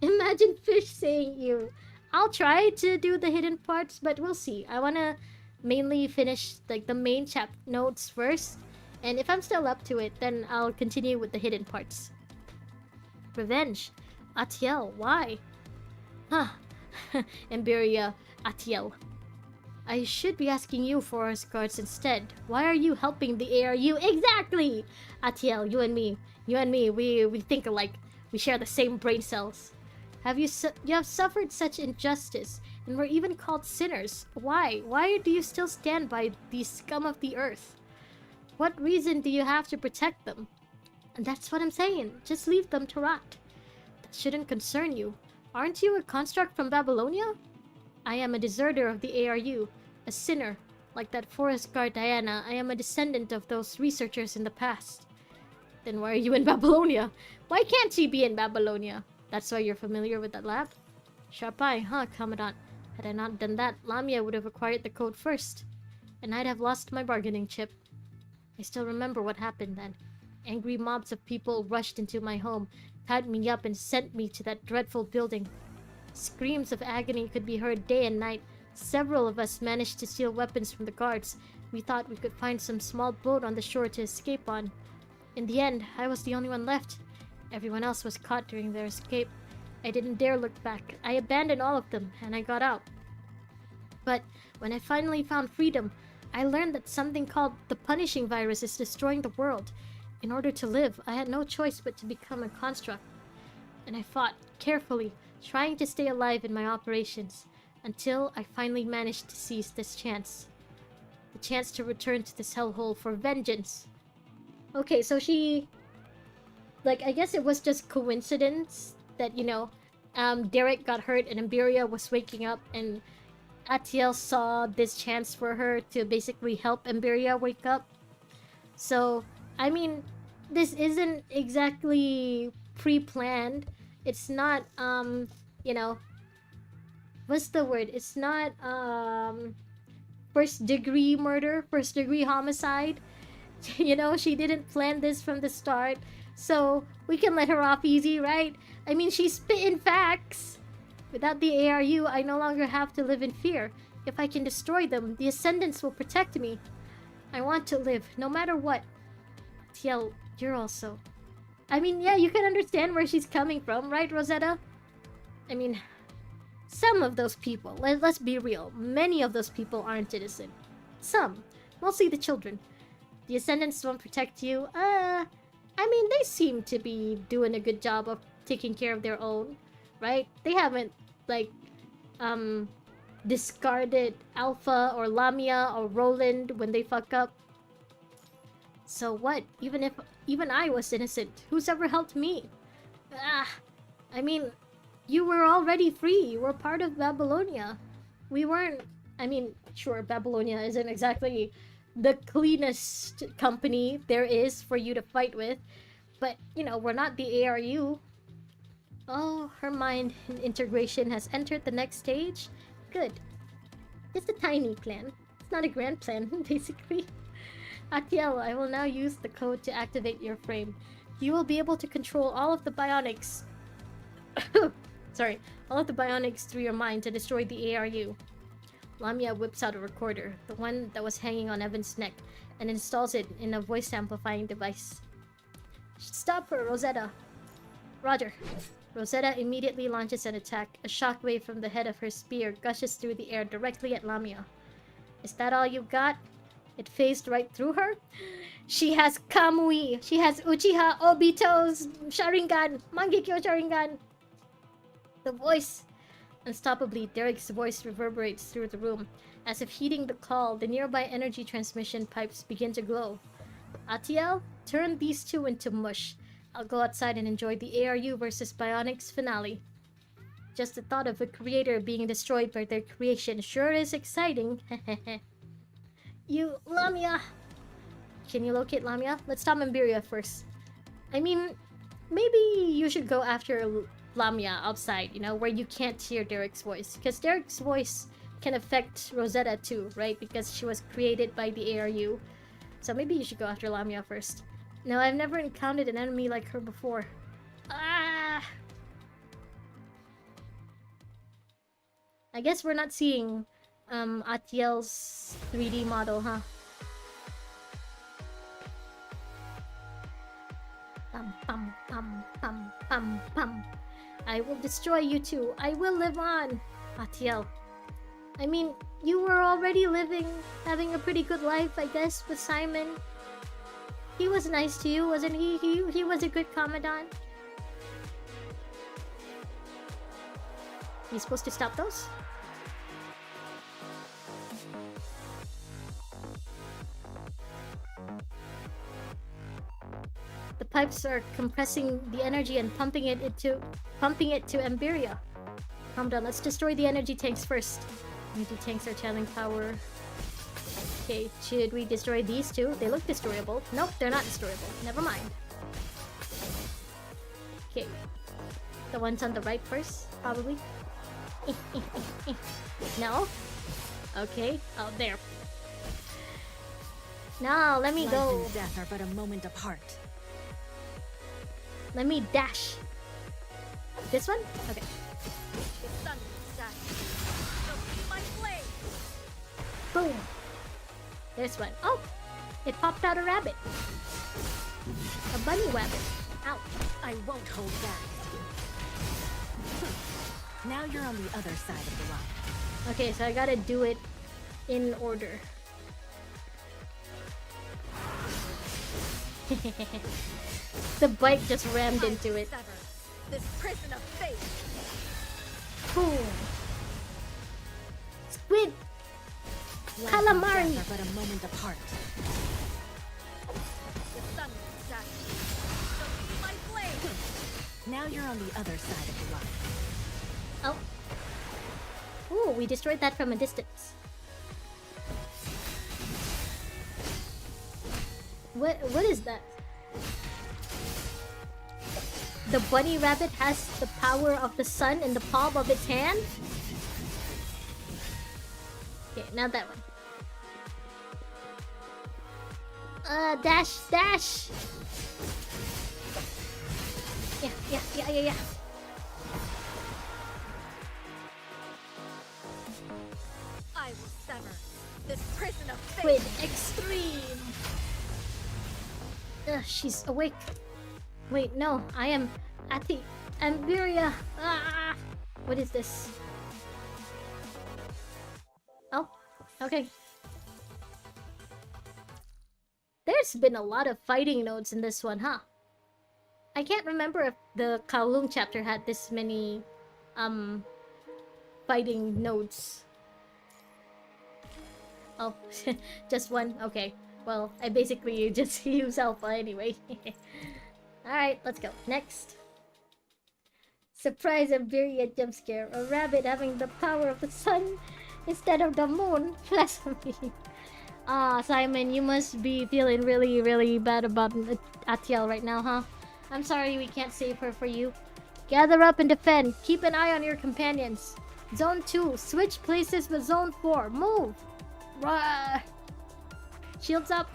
Imagine Fish saying you. I'll try to do the hidden parts, but we'll see. I wanna mainly finish like the main notes first. And if I'm still up to it, then I'll continue with the hidden parts. Revenge. Atiel, why? Huh. Emberia, Atiel. I should be asking you, Forest Guards, instead. Why are you helping the ARU? Exactly! Atiel, you and me, we think alike. We share the same brain cells. You have suffered such injustice, and were even called sinners. Why? Why do you still stand by the scum of the earth? What reason do you have to protect them? And that's what I'm saying. Just leave them to rot. That shouldn't concern you. Aren't you a construct from Babylonia? I am a deserter of the ARU, a sinner. Like that forest guard Diana, I am a descendant of those researchers in the past. Then why are you in Babylonia? Why can't she be in Babylonia? That's why you're familiar with that lab? Sharp eye, huh, Commandant? Had I not done that, Lamia would have acquired the code first. And I'd have lost my bargaining chip. I still remember what happened then. Angry mobs of people rushed into my home, tied me up and sent me to that dreadful building. Screams of agony could be heard day and night. Several of us managed to steal weapons from the guards. We thought we could find some small boat on the shore to escape on. In the end, I was the only one left. Everyone else was caught during their escape. I didn't dare look back. I abandoned all of them, and I got out. But when I finally found freedom, I learned that something called the punishing virus is destroying the world. In order to live, I had no choice but to become a construct. And I fought carefully, trying to stay alive in my operations, until I finally managed to seize this chance. The chance to return to this hellhole for vengeance. Okay, so she... Like, I guess it was just coincidence that, you know, Derek got hurt and Emberia was waking up, and Atiel saw this chance for her to basically help Emberia wake up. So, I mean, this isn't exactly pre-planned. It's not, you know, what's the word? It's not, first degree murder, first degree homicide. You know, she didn't plan this from the start. So, we can let her off easy, right? I mean, she's spitting facts. Without the ARU, I no longer have to live in fear. If I can destroy them, the Ascendants will protect me. I want to live, no matter what. Tiel, you're also... I mean, yeah, you can understand where she's coming from, right, Rosetta? I mean, some of those people, let's be real, many of those people aren't innocent. Some. Mostly the children. The Ascendants won't protect you. I mean, they seem to be doing a good job of taking care of their own, right? They haven't, like, discarded Alpha or Lamia or Roland when they fuck up. So what? Even I was innocent. Who's ever helped me? I mean, you were already free. You were part of Babylonia. We weren't... I mean, sure, Babylonia isn't exactly the cleanest company there is for you to fight with. But, you know, we're not the ARU. Oh, her mind integration has entered the next stage? Good. It's a tiny plan. It's not a grand plan, basically. Atiel, I will now use the code to activate your frame. You will be able to control all of the bionics... Sorry. All of the bionics through your mind to destroy the ARU. Lamia whips out a recorder, the one that was hanging on Evan's neck, and installs it in a voice-amplifying device. Stop her, Rosetta. Roger. Rosetta immediately launches an attack. A shockwave from the head of her spear gushes through the air directly at Lamia. Is that all you got? It phased right through her? She has Kamui! She has Uchiha Obito's Sharingan! Mangekyo Sharingan! The voice... Unstoppably, Derek's voice reverberates through the room. As if heeding the call, the nearby energy transmission pipes begin to glow. Atiel, turn these two into mush. I'll go outside and enjoy the ARU versus Bionics finale. Just the thought of a creator being destroyed by their creation sure is exciting. You, Lamia! Can you locate Lamia? Let's stop Imberia first. I mean, maybe you should go after Lamia outside, you know, where you can't hear Derek's voice. Because Derek's voice can affect Rosetta too, right? Because she was created by the ARU. So maybe you should go after Lamia first. No, I've never encountered an enemy like her before. Ah! I guess we're not seeing Atiel's 3D model, huh? Pum pum pum pum pum pum. I will destroy you two. I will live on. Atiel. I mean, you were already having a pretty good life, I guess, with Simon. He was nice to you, wasn't he? He was a good Commandant. You supposed to stop those? The pipes are compressing the energy and pumping it to Emberia. Calm down, let's destroy the energy tanks first. Energy tanks are channeling power. Okay, should we destroy these two? They look destroyable. Nope, they're not destroyable. Never mind. Okay. The ones on the right first, probably. No? Okay. Oh, there. Now, let me go. Life and death are but a moment apart. Let me dash. This one? Okay. The sun will shine. Don't see my blade. Boom. There's one. Oh! It popped out a rabbit. A bunny rabbit. Ow. I won't hold back. Now you're on the other side of the line. Okay, so I gotta do it in order. The bike just rammed into it. Sever this prison of fate. Boom. Squid. Life Calamari. and death are but a moment apart. The sun will shine. Don't see my blade. Now you're on the other side of the line. Oh. Ooh, we destroyed that from a distance. What is that? The bunny rabbit has the power of the sun in the palm of its hand? Okay, now that one. Dash, dash! Yeah. I will sever this prison of fate. Squid Extreme! She's awake. Wait, no, I am at the Amberia. Ah! What is this? Oh, okay. There's been a lot of fighting nodes in this one, huh? I can't remember if the Kowloon chapter had this many, fighting nodes. Oh, just one? Okay. Well, I basically just use Alpha anyway. Alright, let's go. Next. Surprise Amberia jump scare. A rabbit having the power of the sun instead of the moon. Blasphemy. Ah, Simon, you must be feeling really, really bad about Atiel right now, huh? I'm sorry we can't save her for you. Gather up and defend. Keep an eye on your companions. Zone 2, switch places with Zone 4. Move! Rah! Shields up!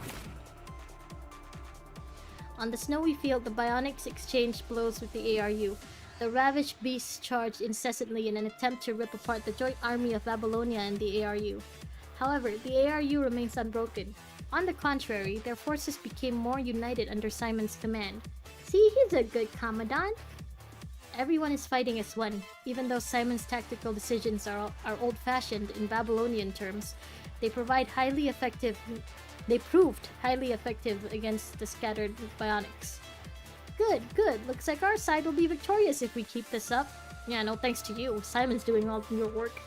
On the snowy field, the Bionics exchange blows with the ARU. The ravished beasts charged incessantly in an attempt to rip apart the joint army of Babylonia and the ARU. However, the ARU remains unbroken. On the contrary, their forces became more united under Simon's command. See, he's a good Commandant. Everyone is fighting as one. Even though Simon's tactical decisions are old-fashioned in Babylonian terms, they provide highly effective. They proved highly effective against the scattered bionics. Good, good. Looks like our side will be victorious if we keep this up. Yeah, no thanks to you. Simon's doing all your work.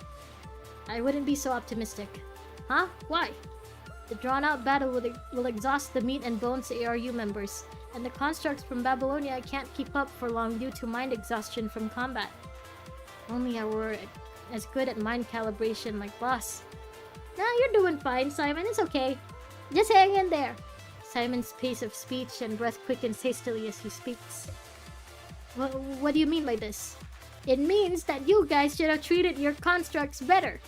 I wouldn't be so optimistic. Huh? Why? The drawn-out battle will exhaust the meat and bones ARU members, and the constructs from Babylonia can't keep up for long due to mind exhaustion from combat. Only I were as good at mind calibration like Boss. Nah, you're doing fine, Simon. It's okay. Just hang in there. Simon's pace of speech and breath quickens hastily as he speaks. What do you mean by this? It means that you guys should have treated your constructs better.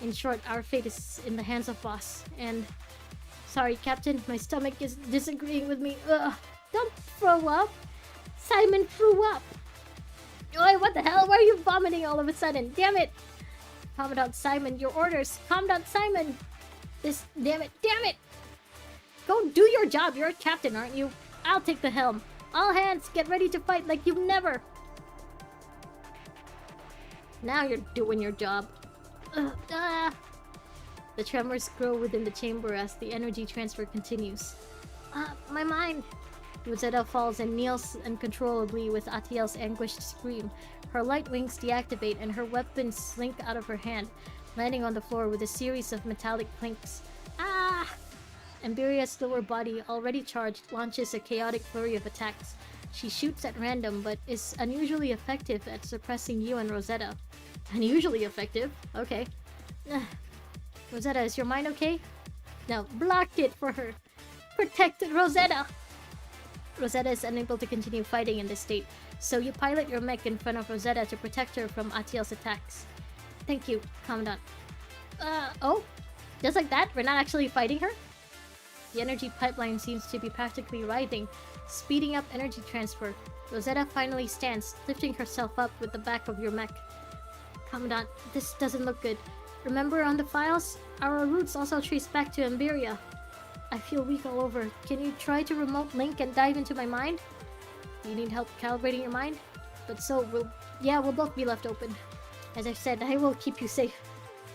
In short, our fate is in the hands of Boss. And... Sorry, Captain. My stomach is disagreeing with me. Ugh. Don't throw up. Simon threw up. Oi, what the hell? Why are you vomiting all of a sudden? Damn it. Commandant Simon, your orders. Commandant Simon. This... Damn it. Damn it. Go do your job. You're a captain, aren't you? I'll take the helm. All hands, get ready to fight like you've never. Now you're doing your job. The tremors grow within the chamber as the energy transfer continues. My mind. Rosetta falls and kneels uncontrollably with Atiel's anguished scream. Her light wings deactivate and her weapons slink out of her hand, landing on the floor with a series of metallic clinks. Ah! Emberia's lower body, already charged, launches a chaotic flurry of attacks. She shoots at random, but is unusually effective at suppressing you and Rosetta. Unusually effective? Okay. Rosetta, is your mind okay? No, blocked it for her. Protect Rosetta! Rosetta is unable to continue fighting in this state, so you pilot your mech in front of Rosetta to protect her from Atiel's attacks. Thank you, Commandant. Oh? Just like that? We're not actually fighting her? The energy pipeline seems to be practically writhing, speeding up energy transfer. Rosetta finally stands, lifting herself up with the back of your mech. Commandant, this doesn't look good. Remember on the files? Our roots also trace back to Emberia. I feel weak all over. Can you try to remote link and dive into my mind? You need help calibrating your mind? But so, we'll both be left open. As I've said, I will keep you safe.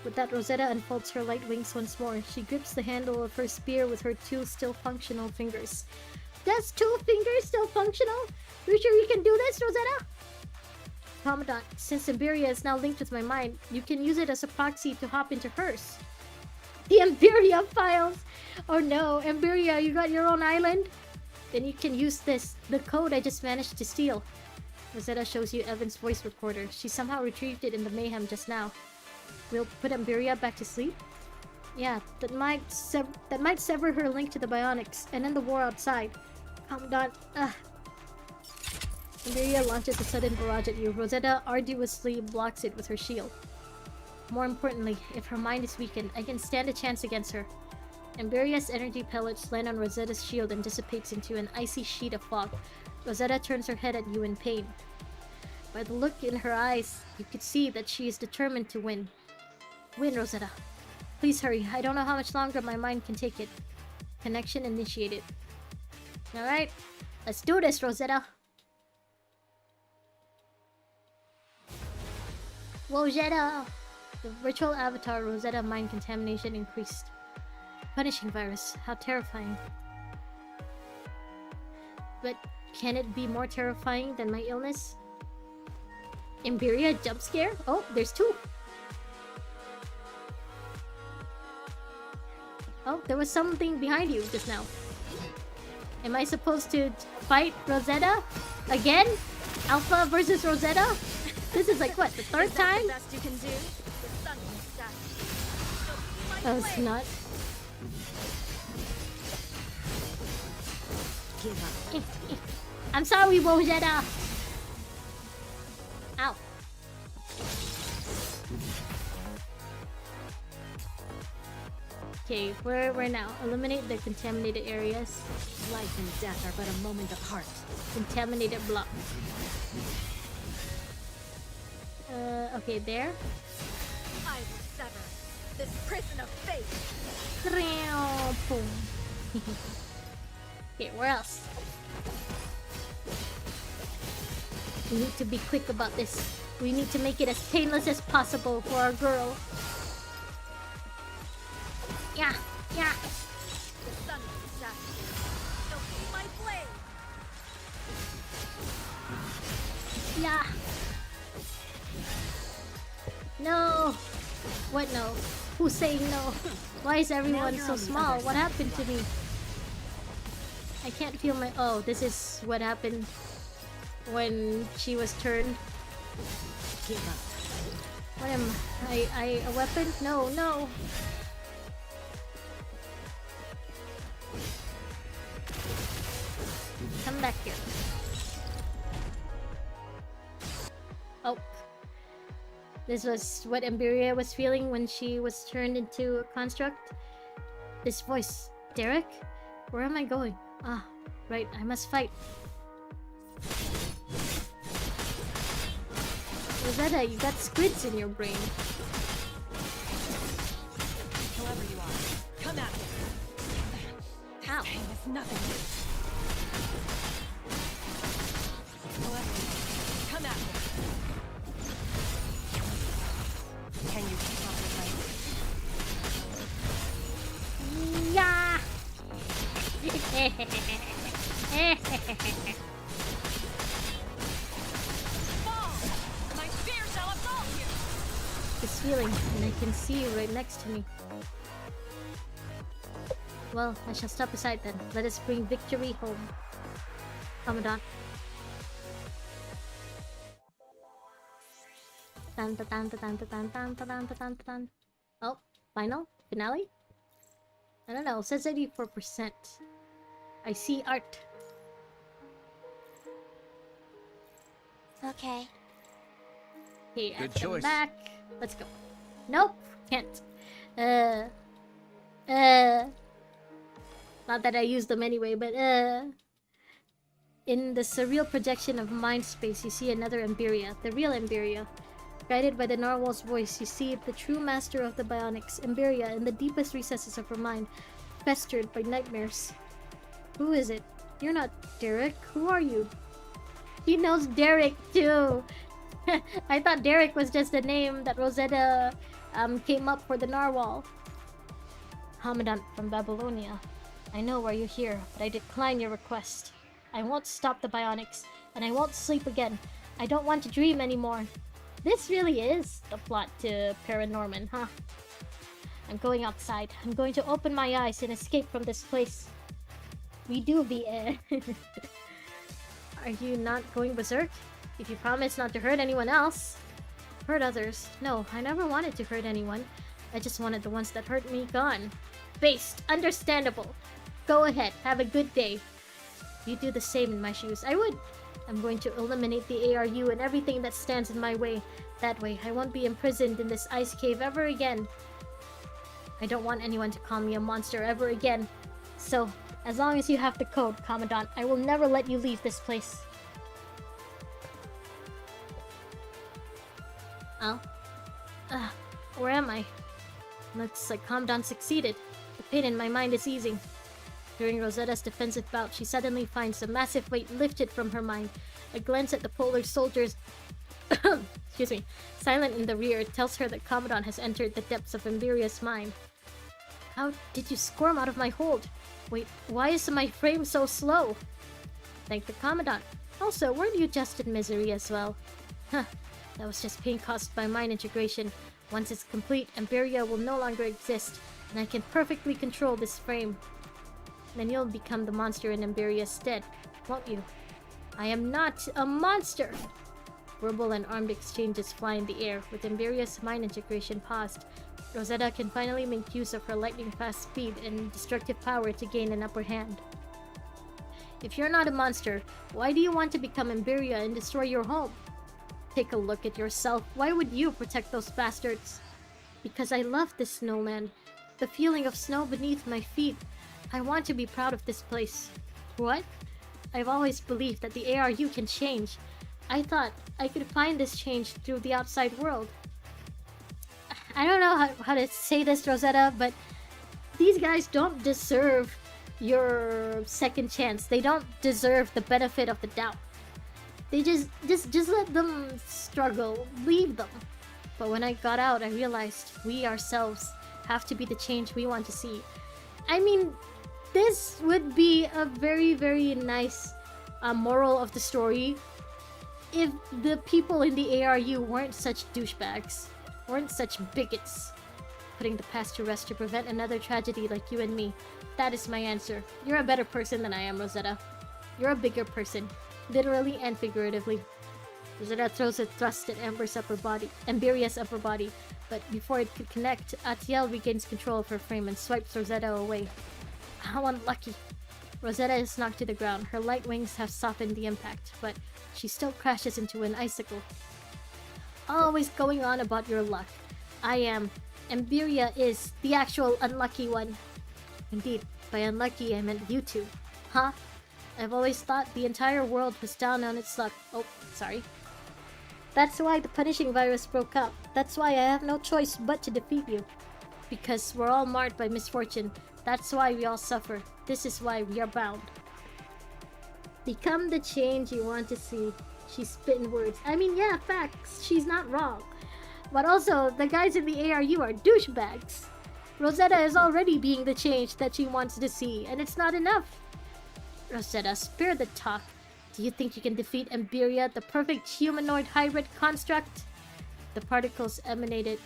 With that, Rosetta unfolds her light wings once more. She grips the handle of her spear with her two still functional fingers. Does 2 fingers still functional? You sure you can do this, Rosetta? Commandant, since Emberia is now linked with my mind, you can use it as a proxy to hop into hers. The Emberia files! Oh no, Emberia, you got your own island? Then you can use the code I just managed to steal. Rosetta shows you Evan's voice recorder. She somehow retrieved it in the mayhem just now. We'll put Emberia back to sleep? Yeah, that might sever her link to the bionics, and end the war outside. Commandant, Emberia launches a sudden barrage at you. Rosetta arduously blocks it with her shield. More importantly, if her mind is weakened, I can stand a chance against her. Emberia's energy pellets land on Rosetta's shield and dissipates into an icy sheet of fog. Rosetta turns her head at you in pain. By the look in her eyes, you could see that she is determined to win. Win, Rosetta. Please hurry. I don't know how much longer my mind can take it. Connection initiated. Alright, let's do this, Rosetta. Rosetta! The virtual avatar Rosetta mind contamination increased. Punishing virus. How terrifying. But can it be more terrifying than my illness? Emberia jump scare? Oh, there's 2. Oh, there was something behind you just now. Am I supposed to fight Rosetta? Again? Alpha versus Rosetta? This is like what, the 3rd time? The best you can do. The sun will set. Oh, it's not. Give up. I'm sorry, Rosetta. Ow. Okay, where now? Eliminate the contaminated areas. Life and death are but a moment apart. Contaminated block. Okay, there. I will sever this prison of fate. Okay, where else? We need to be quick about this. We need to make it as painless as possible for our girl. Yeah, yeah. The sun is assassin. So be my blade. Yeah. No. What no? Who's saying no? Why is everyone so small? What happened to me? I can't feel my... Oh, this is what happened when she was turned. Keep up. What am I a weapon? No, no. Come back here. Oh. This was what Emberia was feeling when she was turned into a construct. This voice. Derek? Where am I going? Ah, right, I must fight. Rosetta, you got squids in your brain. Whoever you are, come at me. Ow. Pain is nothing. Whoever you are, come at me. Can you keep up with my... Yeah. Fall! My spear shall absolve you! This feeling, and I can see you right next to me. Well, I shall step aside then. Let us bring victory home. Commandant. Tan ta tan ta tan ta tan tan ta tan ta tan ta tan. Oh, final? Finale? I don't know, it says 84%. I see art. Okay. Okay, Good I'm choice. back. Let's go. Nope, can't. Not that I use them anyway, but in the surreal projection of mind space, you see another Emberia, the real Emberia. Guided by the narwhal's voice, you see the true master of the bionics, Emberia, in the deepest recesses of her mind, pestered by nightmares. Who is it? You're not Derek. Who are you? He knows Derek too. I thought Derek was just a name that Rosetta came up for the narwhal. Commandant from Babylonia. I know why you're here, but I decline your request. I won't stop the bionics, and I won't sleep again. I don't want to dream anymore. This really is the plot to Paranorman, huh? I'm going outside. I'm going to open my eyes and escape from this place. We do be Are you not going berserk? If you promise not to hurt anyone else. Hurt others? No, I never wanted to hurt anyone. I just wanted the ones that hurt me gone. Based. Understandable. Go ahead. Have a good day. You do the same in my shoes. I would. I'm going to eliminate the ARU and everything that stands in my way. That way, I won't be imprisoned in this ice cave ever again. I don't want anyone to call me a monster ever again. So, as long as you have the code, Commandant, I will never let you leave this place. Oh? Where am I? Looks like Commandant succeeded. The pain in my mind is easing. During Rosetta's defensive bout, she suddenly finds a massive weight lifted from her mind. A glance at the polar soldiers excuse me, silent in the rear tells her that Commandant has entered the depths of Emberia's mind. How did you squirm out of my hold? Wait, why is my frame so slow? Thank the Commandant. Also, weren't you just in misery as well? Huh, that was just pain caused by mind integration. Once it's complete, Emberia will no longer exist, and I can perfectly control this frame. Then you'll become the monster in Emberia's stead, won't you? I am not a monster! Verbal and armed exchanges fly in the air, with Emberia's mind integration paused. Rosetta can finally make use of her lightning-fast speed and destructive power to gain an upper hand. If you're not a monster, why do you want to become Emberia and destroy your home? Take a look at yourself. Why would you protect those bastards? Because I love this snowland. The feeling of snow beneath my feet. I want to be proud of this place. What? I've always believed that the ARU can change. I thought I could find this change through the outside world. I don't know how to say this, Rosetta, but these guys don't deserve your second chance. They don't deserve the benefit of the doubt. They just let them struggle. Leave them. But when I got out, I realized we ourselves have to be the change we want to see. I mean, this would be a very, very nice moral of the story if the people in the ARU weren't such douchebags, weren't such bigots. Putting the past to rest to prevent another tragedy like you and me. That is my answer. You're a better person than I am, Rosetta. You're a bigger person, literally and figuratively. Rosetta throws a thrust at Emberia's upper body, but before it could connect, Atiel regains control of her frame and swipes Rosetta away. How unlucky. Rosetta is knocked to the ground. Her light wings have softened the impact, but she still crashes into an icicle. Always going on about your luck. I am. Emberia is the actual unlucky one. Indeed, by unlucky I meant you two. Huh? I've always thought the entire world was down on its luck. Oh, sorry. That's why the punishing virus broke out. That's why I have no choice but to defeat you. Because we're all marred by misfortune. That's why we all suffer. This is why we are bound. Become the change you want to see. She's spitting words. I mean, yeah, facts. She's not wrong. But also, the guys in the ARU are douchebags. Rosetta is already being the change that she wants to see, and it's not enough. Rosetta, spare the talk. Do you think you can defeat Emberia, the perfect humanoid hybrid construct? The particles emitted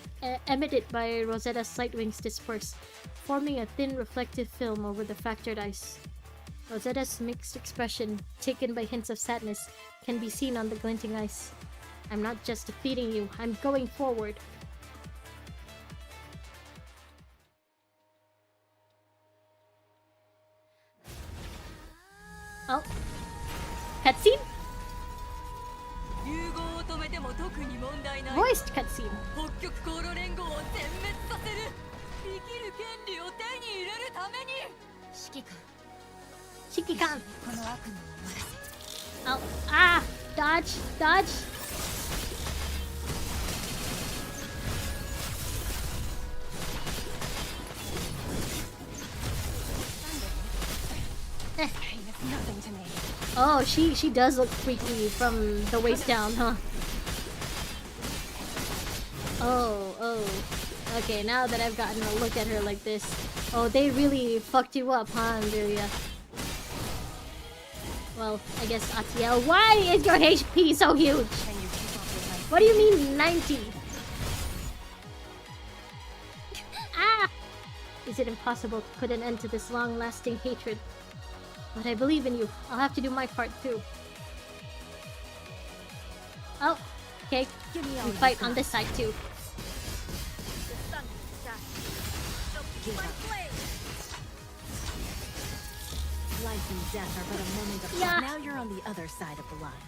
by Rosetta's light wings disperse, forming a thin reflective film over the fractured ice. Rosetta's mixed expression, taken by hints of sadness, can be seen on the glinting ice. I'm not just defeating you, I'm going forward. Oh. Cutscene? Voiced cutscene. 指揮官 Oh, ah! Dodge! Dodge! Oh, she does look freaky from the waist down, huh? Oh. Okay, now that I've gotten a look at her like this. Oh, they really fucked you up, huh, Emberia? Well, I guess Atiel. Why is your HP so huge? What do you mean 90? Ah! Is it impossible to put an end to this long-lasting hatred? But I believe in you. I'll have to do my part too. Oh, okay. We fight on this side too. The sun will shine. So my blade. Life and death are but a moment apart. Yeah. Now you're on the other side of the line.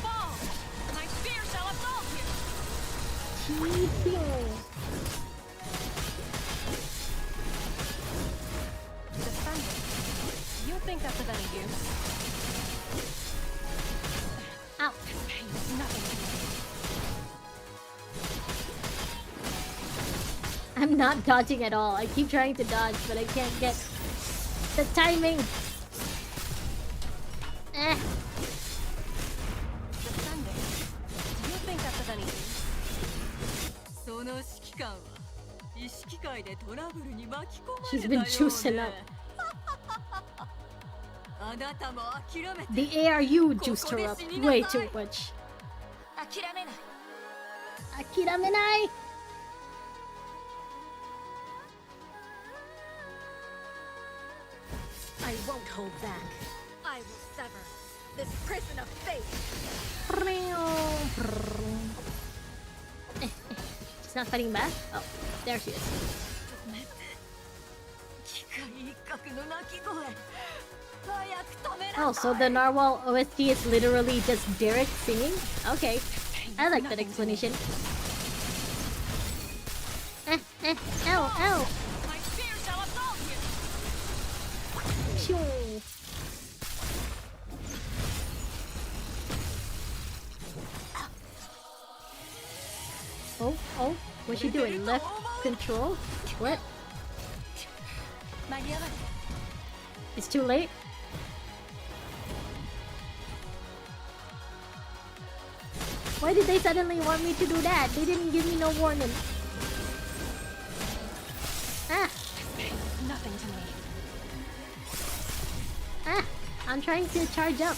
Fall! My spear shall absolve you! Defender. You think that's of any use? Ow. Nothing. I'm not dodging at all. I keep trying to dodge, but I can't get the timing. Eh. Defender. Do you think that's of any use? She's been juicing up. The ARU juiced her up way too much. Akiramenai! I won't hold back. I will sever this prison of fate. She's not fighting back? Oh, there she is. Oh, so the Narwhal OST is literally just Derek singing? Okay, I like that explanation. Ow. My spear shall absolve you! Phew. Oh, what's she doing? Left control? What? It's too late? Why did they suddenly want me to do that? They didn't give me no warning. Ah! Nothing to me. Ah! I'm trying to charge up.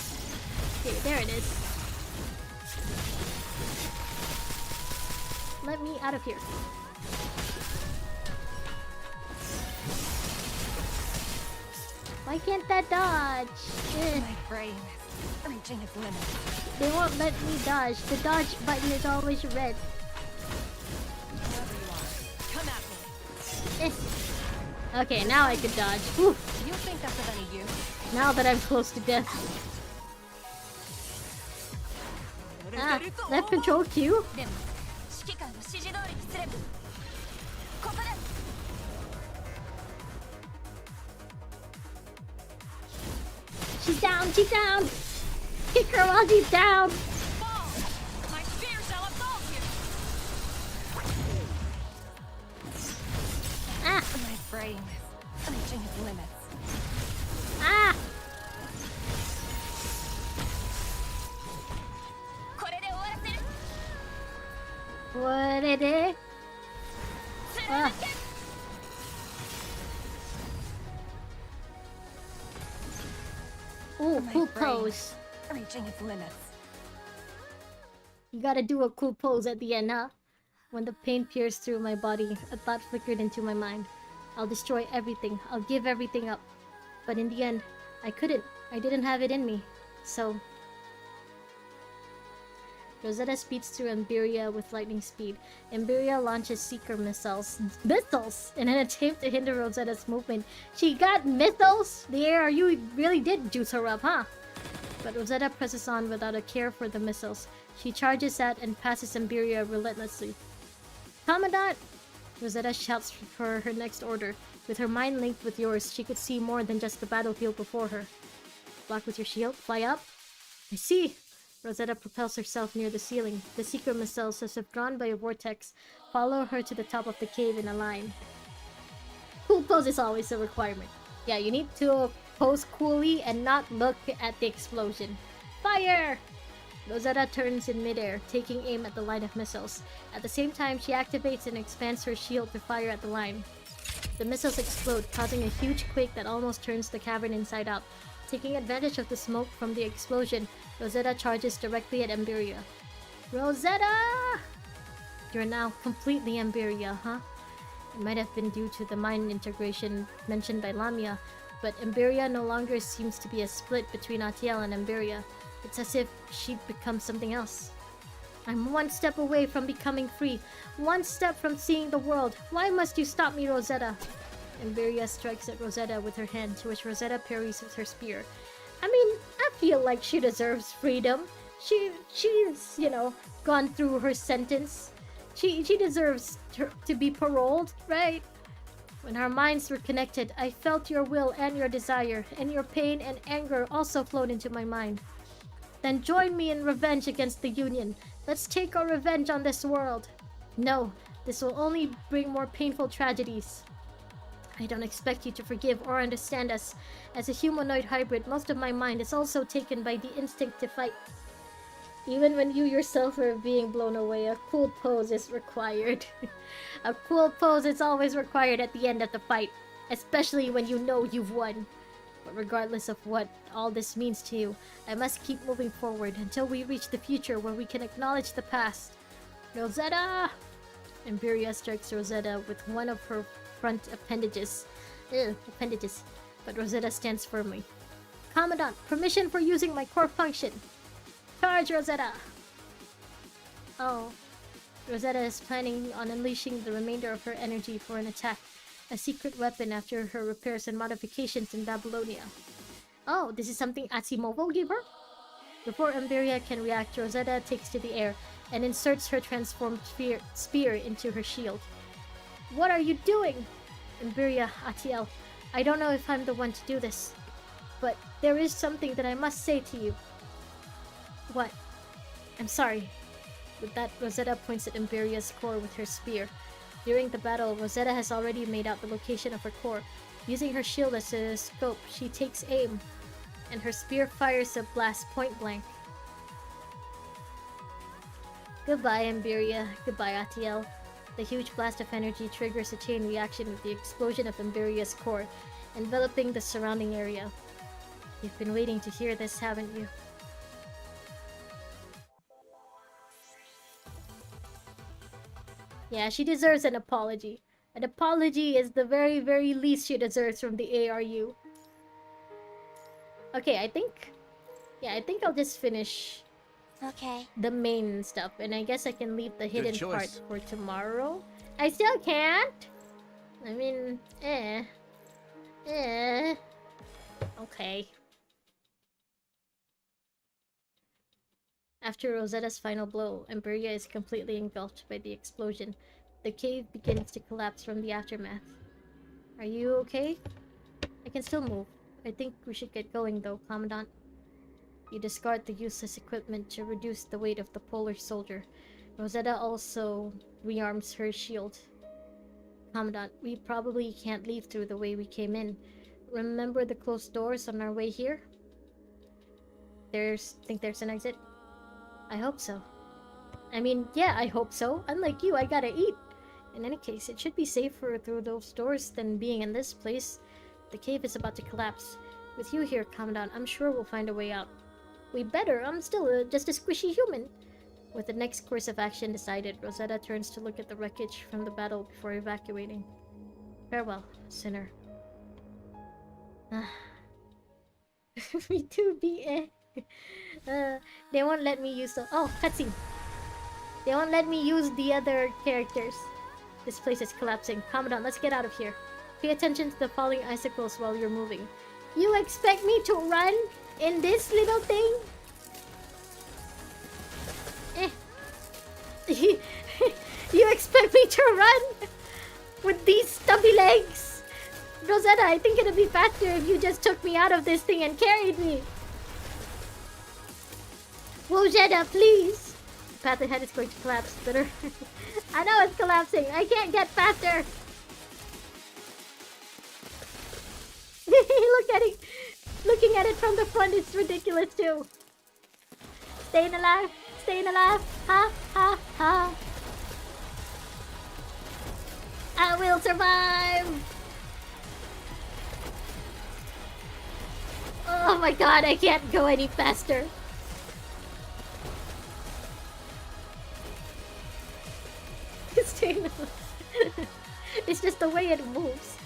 Okay, there it is. Let me out of here. Why can't that dodge? Eh. My brain is reaching its limits. They won't let me dodge. The dodge button is always red. Wherever you are, come at me. Eh. Okay, now I can dodge. Whew. You think that's of any use? Now that I'm close to death. Ah, left control Q? でも指揮官の指示通りにすればここだ She's down, she's down! Kick her while she's down! Fall! My spear shall absolve you! Ah! My brain is reaching its limits. Ah! これで終わらせる What it is? Ah. Ooh, My cool brain pose. reaching its limits. You gotta do a cool pose at the end, huh? When the pain pierced through my body, a thought flickered into my mind. I'll destroy everything. I'll give everything up. But in the end, I couldn't. I didn't have it in me. So... Rosetta speeds through Emberia with lightning speed. Emberia launches seeker missiles. Missiles! In an attempt to hinder Rosetta's movement. She got missiles? The air, you really did juice her up, huh? But Rosetta presses on without a care for the missiles. She charges at and passes Emberia relentlessly. Commandant! Rosetta shouts for her next order. With her mind linked with yours, she could see more than just the battlefield before her. Block with your shield. Fly up. I see! Rosetta propels herself near the ceiling. The secret missiles, as if drawn by a vortex, follow her to the top of the cave in a line. Cool pose is always a requirement. Yeah, you need to pose coolly and not look at the explosion. Fire! Rosetta turns in midair, taking aim at the line of missiles. At the same time, she activates and expands her shield to fire at the line. The missiles explode, causing a huge quake that almost turns the cavern inside out. Taking advantage of the smoke from the explosion, Rosetta charges directly at Emberia. Rosetta! You're now completely Emberia, huh? It might have been due to the mind integration mentioned by Lamia, but Emberia no longer seems to be a split between Atiel and Emberia. It's as if she'd become something else. I'm one step away from becoming free. One step from seeing the world. Why must you stop me, Rosetta? Emberia strikes at Rosetta with her hand, to which Rosetta parries with her spear. I mean, I feel like she deserves freedom. She's, you know, gone through her sentence. She deserves to be paroled, right? When our minds were connected, I felt your will and your desire, and your pain and anger also flowed into my mind. Then join me in revenge against the Union. Let's take our revenge on this world. No, this will only bring more painful tragedies. I don't expect you to forgive or understand us. As a humanoid hybrid, most of my mind is also taken by the instinct to fight. Even when you yourself are being blown away, a cool pose is required. A cool pose is always required at the end of the fight, especially when you know you've won. But regardless of what all this means to you, I must keep moving forward until we reach the future where we can acknowledge the past. Rosetta! Emberia strikes Rosetta with one of her front appendages. But Rosetta stands firmly. Commandant, permission for using my core function. Charge, Rosetta! Oh. Rosetta is planning on unleashing the remainder of her energy for an attack. A secret weapon after her repairs and modifications in Babylonia. Oh, this is something Atsimovo gave her? Before Emberia can react, Rosetta takes to the air and inserts her transformed spear into her shield. What are you doing? Emberia, Atiel, I don't know if I'm the one to do this, but there is something that I must say to you. What? I'm sorry. With that, Rosetta points at Emberia's core with her spear. During the battle, Rosetta has already made out the location of her core. Using her shield as a scope, she takes aim, and her spear fires a blast point blank. Goodbye, Emberia. Goodbye, Atiel. The huge blast of energy triggers a chain reaction with the explosion of Emberia's core, enveloping the surrounding area. You've been waiting to hear this, haven't you? Yeah, she deserves an apology. An apology is the very, very least she deserves from the ARU. Okay, I think... Yeah, I think I'll just finish Okay. the main stuff. And I guess I can leave the hidden part choice. for tomorrow. I still can't! I mean, eh. Okay. After Rosetta's final blow, Emberia is completely engulfed by the explosion. The cave begins to collapse from the aftermath. Are you okay? I can still move. I think we should get going though, Commandant. You discard the useless equipment to reduce the weight of the polar soldier. Rosetta also rearms her shield. Commandant, we probably can't leave through the way we came in. Remember the closed doors on our way here? Think there's an exit? I hope so. I mean, yeah, I hope so. Unlike you, I gotta eat. In any case, it should be safer through those doors than being in this place. The cave is about to collapse. With you here, Commandant, I'm sure we'll find a way out. We better. I'm still just a squishy human. With the next course of action decided, Rosetta turns to look at the wreckage from the battle before evacuating. Farewell, sinner. Me too, B.A. They won't let me use the... Oh, cutscene. They won't let me use the other characters. This place is collapsing. Commandant, let's get out of here. Pay attention to the falling icicles while you're moving. You expect me to run in this little thing? You expect me to run with these stubby legs? Rosetta, I think it'd be faster if you just took me out of this thing and carried me. Rosetta, please. The path ahead is going to collapse. Better. I know it's collapsing. I can't get faster. Look at it. Looking at it from the front is ridiculous too. Staying alive. Staying alive. Ha ha ha. I will survive. Oh my god, I can't go any faster. Staying alive. It's just the way it moves.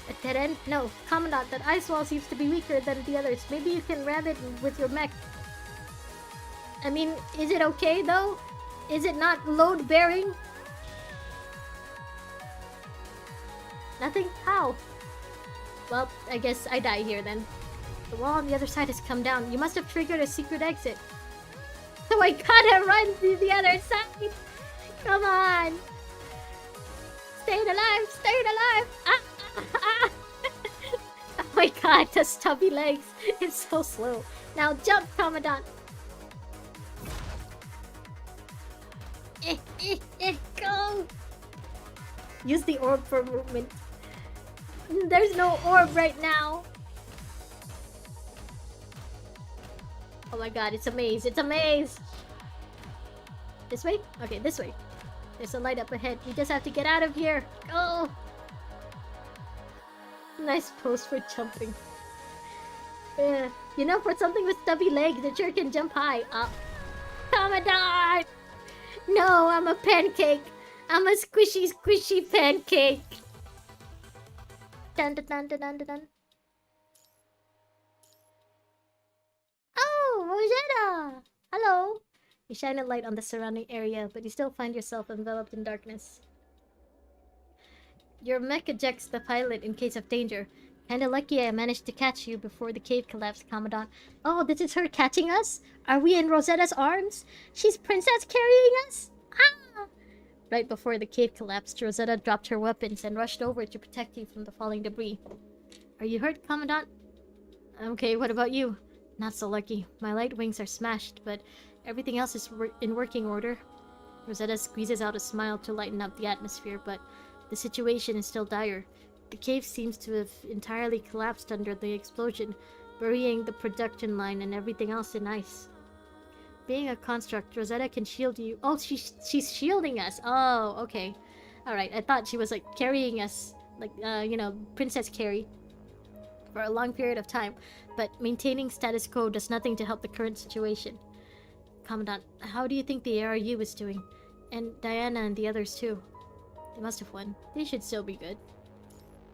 A dead end? No. Commandant, that ice wall seems to be weaker than the others. Maybe you can ram it with your mech. I mean, is it okay though? Is it not load bearing? Nothing? How? Well, I guess I die here then. The wall on the other side has come down. You must have triggered a secret exit. So I gotta run to the other side. Come on. Staying alive, staying alive. Ah, ah, ah. Oh my god, the stubby legs. It's so slow. Now jump, Commandant. Go. Use the orb for movement. There's no orb right now. Oh my god, it's a maze. It's a maze. This way? Okay, this way. There's a light up ahead. We just have to get out of here. Go! Nice pose for jumping. Yeah. You know, for something with stubby legs, it sure can jump high. Up. Commandant! No, I'm a pancake. I'm a squishy, squishy pancake. Dun dun dun dun dun dun. Oh, Rosetta! Hello! You shine a light on the surrounding area, but you still find yourself enveloped in darkness. Your mech ejects the pilot in case of danger. Kinda lucky I managed to catch you before the cave collapsed, Commandant. Oh, this is her catching us? Are we in Rosetta's arms? She's princess carrying us? Ah! Right before the cave collapsed, Rosetta dropped her weapons and rushed over to protect you from the falling debris. Are you hurt, Commandant? Okay, what about you? Not so lucky. My light wings are smashed, but everything else is in working order. Rosetta squeezes out a smile to lighten up the atmosphere, but the situation is still dire. The cave seems to have entirely collapsed under the explosion, burying the production line and everything else in ice. Being a construct, Rosetta can shield you. Oh, she's shielding us. Oh, okay. Alright, I thought she was like carrying us, like, you know, Princess Carrie, for a long period of time. But maintaining status quo does nothing to help the current situation. Commandant, how do you think the ARU is doing? And Diana and the others too. They must have won. They should still be good.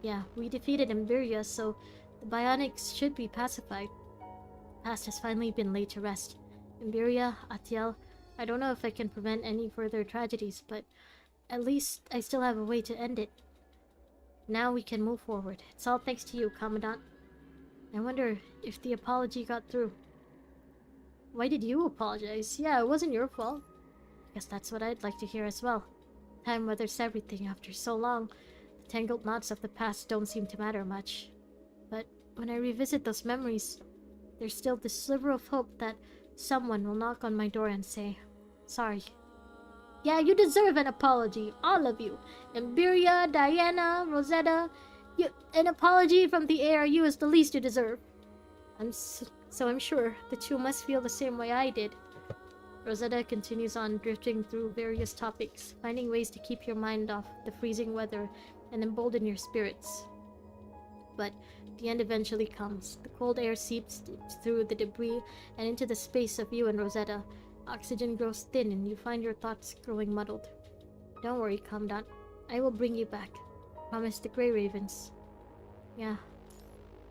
Yeah, we defeated Imberia, so the bionics should be pacified. The past has finally been laid to rest. Imberia, Atiel, I don't know if I can prevent any further tragedies, but at least I still have a way to end it. Now we can move forward. It's all thanks to you, Commandant. I wonder if the apology got through. Why did you apologize? Yeah, it wasn't your fault. Guess that's what I'd like to hear as well. Time weathers everything after so long. The tangled knots of the past don't seem to matter much. But when I revisit those memories, there's still this sliver of hope that someone will knock on my door and say, sorry. Yeah, you deserve an apology, all of you. Imberia, Diana, Rosetta. An apology from the ARU is the least you deserve. So I'm sure the two must feel the same way I did. Rosetta continues on drifting through various topics, finding ways to keep your mind off the freezing weather and embolden your spirits. But the end eventually comes. The cold air seeps through the debris and into the space of you and Rosetta. Oxygen grows thin and you find your thoughts growing muddled. Don't worry, Commandant. I will bring you back. Promise the Grey Ravens. Yeah.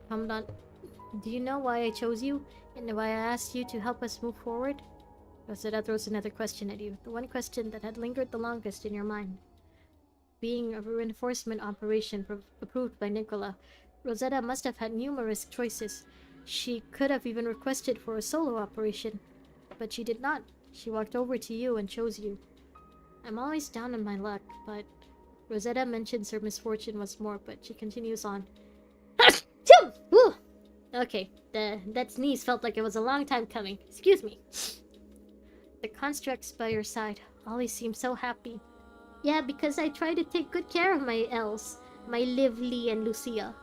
Commandant, do you know why I chose you? And why I asked you to help us move forward? Rosetta throws another question at you. The one question that had lingered the longest in your mind. Being a reinforcement operation approved by Nicola, Rosetta must have had numerous choices. She could have even requested for a solo operation. But she did not. She walked over to you and chose you. I'm always down on my luck, but... Rosetta mentions her misfortune once more, but she continues on. Woo! Okay, that sneeze felt like it was a long time coming. Excuse me. The constructs by your side always seem so happy. Yeah, because I try to take good care of my elves. My Liv, Lee, and Lucia.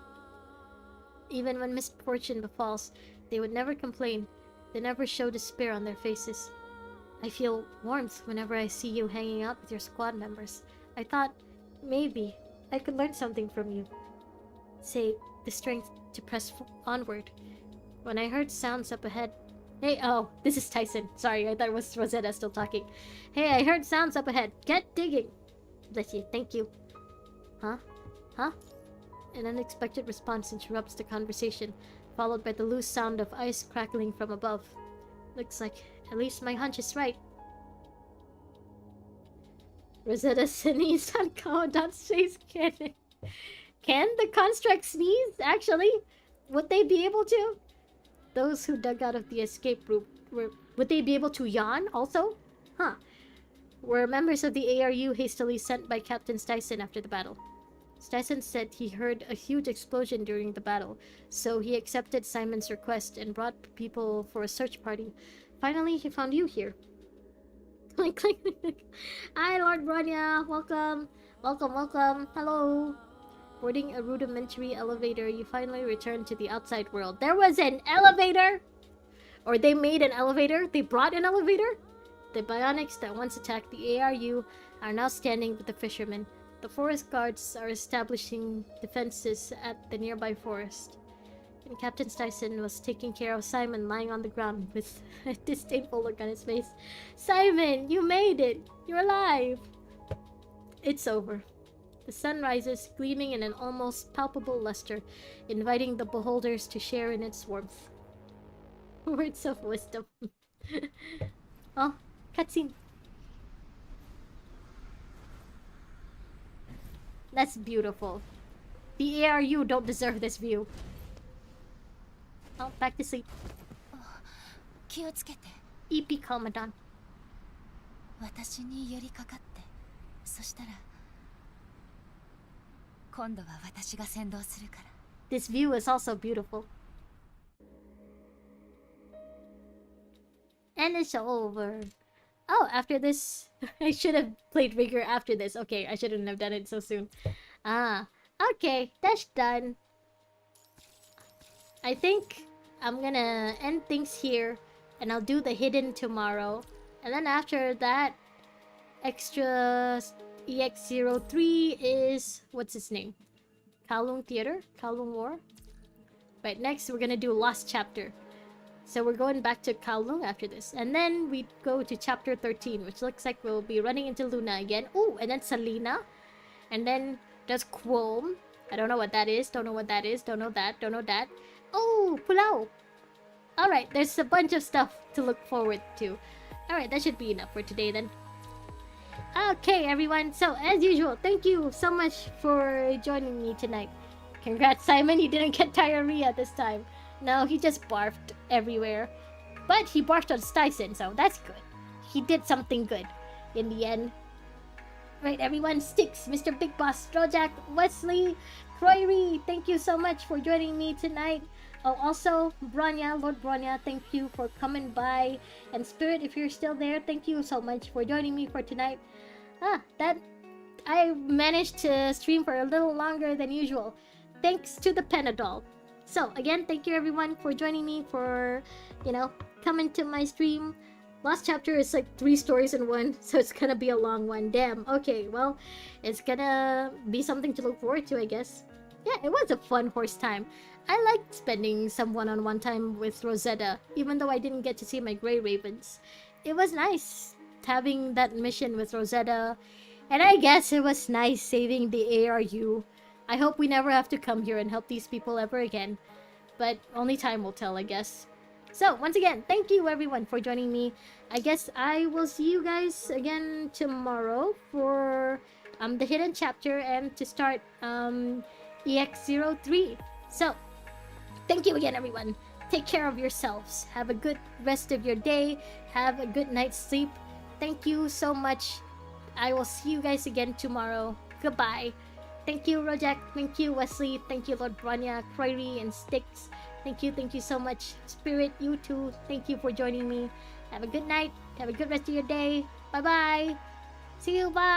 Even when misfortune befalls, they would never complain. They never show despair on their faces. I feel warmth whenever I see you hanging out with your squad members. I thought, maybe, I could learn something from you. Say, the strength to press onward. When I heard sounds up ahead... Hey, oh, this is Tyson. Sorry, I thought it was Rosetta still talking. Hey, I heard sounds up ahead. Get digging! Bless you, thank you. Huh? Huh? An unexpected response interrupts the conversation, followed by the loose sound of ice crackling from above. Looks like at least my hunch is right. Rosetta sneezed on Commandant's face cannon. Can the construct sneeze, actually? Would they be able to? Those who dug out of the escape route, would they be able to yawn also? Huh. Were members of the ARU hastily sent by Captain Styson after the battle? Styson said he heard a huge explosion during the battle, so he accepted Simon's request and brought people for a search party. Finally, he found you here. Click, click, click. Hi, Lord Bronya. Welcome. Welcome, welcome. Hello. Boarding a rudimentary elevator, you finally return to the outside world. There was an elevator? Or they made an elevator? They brought an elevator? The bionics that once attacked the ARU are now standing with the fishermen. The forest guards are establishing defenses at the nearby forest. And Captain Styson was taking care of Simon lying on the ground with a disdainful look on his face. Simon, you made it! You're alive! It's over. The sun rises, gleaming in an almost palpable luster, inviting the beholders to share in its warmth. Words of wisdom. Oh, cutscene. That's beautiful. The ARU don't deserve this view. Oh, back to sleep. 気をつけて。 EP Commandant. 私に寄りかかって。そしたら今度は私が先導するから。 This view is also beautiful. And it's over. Oh, after this... I should have played Rigor after this. Okay, I shouldn't have done it so soon. Ah, okay, that's done. I think I'm gonna end things here and I'll do the hidden tomorrow. And then after that, extra EX03 is what's his name? Kowloon Theater? Kowloon War? Right, next we're gonna do Lost Chapter. So we're going back to Kowloon after this. And then we go to chapter 13, which looks like we'll be running into Luna again. Ooh, and then Selena. And then there's Quom. I don't know what that is. Don't know what that is. Don't know that. Don't know that. Oh, Pulau. Alright, there's a bunch of stuff to look forward to. Alright, that should be enough for today then. Okay, everyone. So, as usual, thank you so much for joining me tonight. Congrats, Simon. You didn't get diarrhea this time. No, he just barfed everywhere. But he barfed on Styson, so that's good. He did something good in the end. Right, everyone. Sticks, Mr. Big Boss, Rojak, Wesley, Croyri, thank you so much for joining me tonight. Oh, also, Bronya, Lord Bronya, thank you for coming by. And Spirit, if you're still there, thank you so much for joining me for tonight. That I managed to stream for a little longer than usual, thanks to the Panadol. So, again, thank you everyone for joining me, for, coming to my stream. Last chapter is like 3 stories in one, so it's gonna be a long one. Damn. Okay, well, it's gonna be something to look forward to, I guess. Yeah, it was a fun horse time. I liked spending some one-on-one time with Rosetta, even though I didn't get to see my Grey Ravens. It was nice having that mission with Rosetta, and I guess it was nice saving the ARU. I hope we never have to come here and help these people ever again, but only time will tell, I guess. So, once again, thank you everyone for joining me. I guess I will see you guys again tomorrow for the hidden chapter and to start EX03. So, thank you again everyone. Take care of yourselves. Have a good rest of your day. Have a good night's sleep. Thank you so much. I will see you guys again tomorrow. Goodbye. Thank you, Rojak. Thank you, Wesley. Thank you, Lord Bronya, Croyri, and Sticks. Thank you so much. Spirit, you too. Thank you for joining me. Have a good night. Have a good rest of your day. Bye-bye. See you. Bye.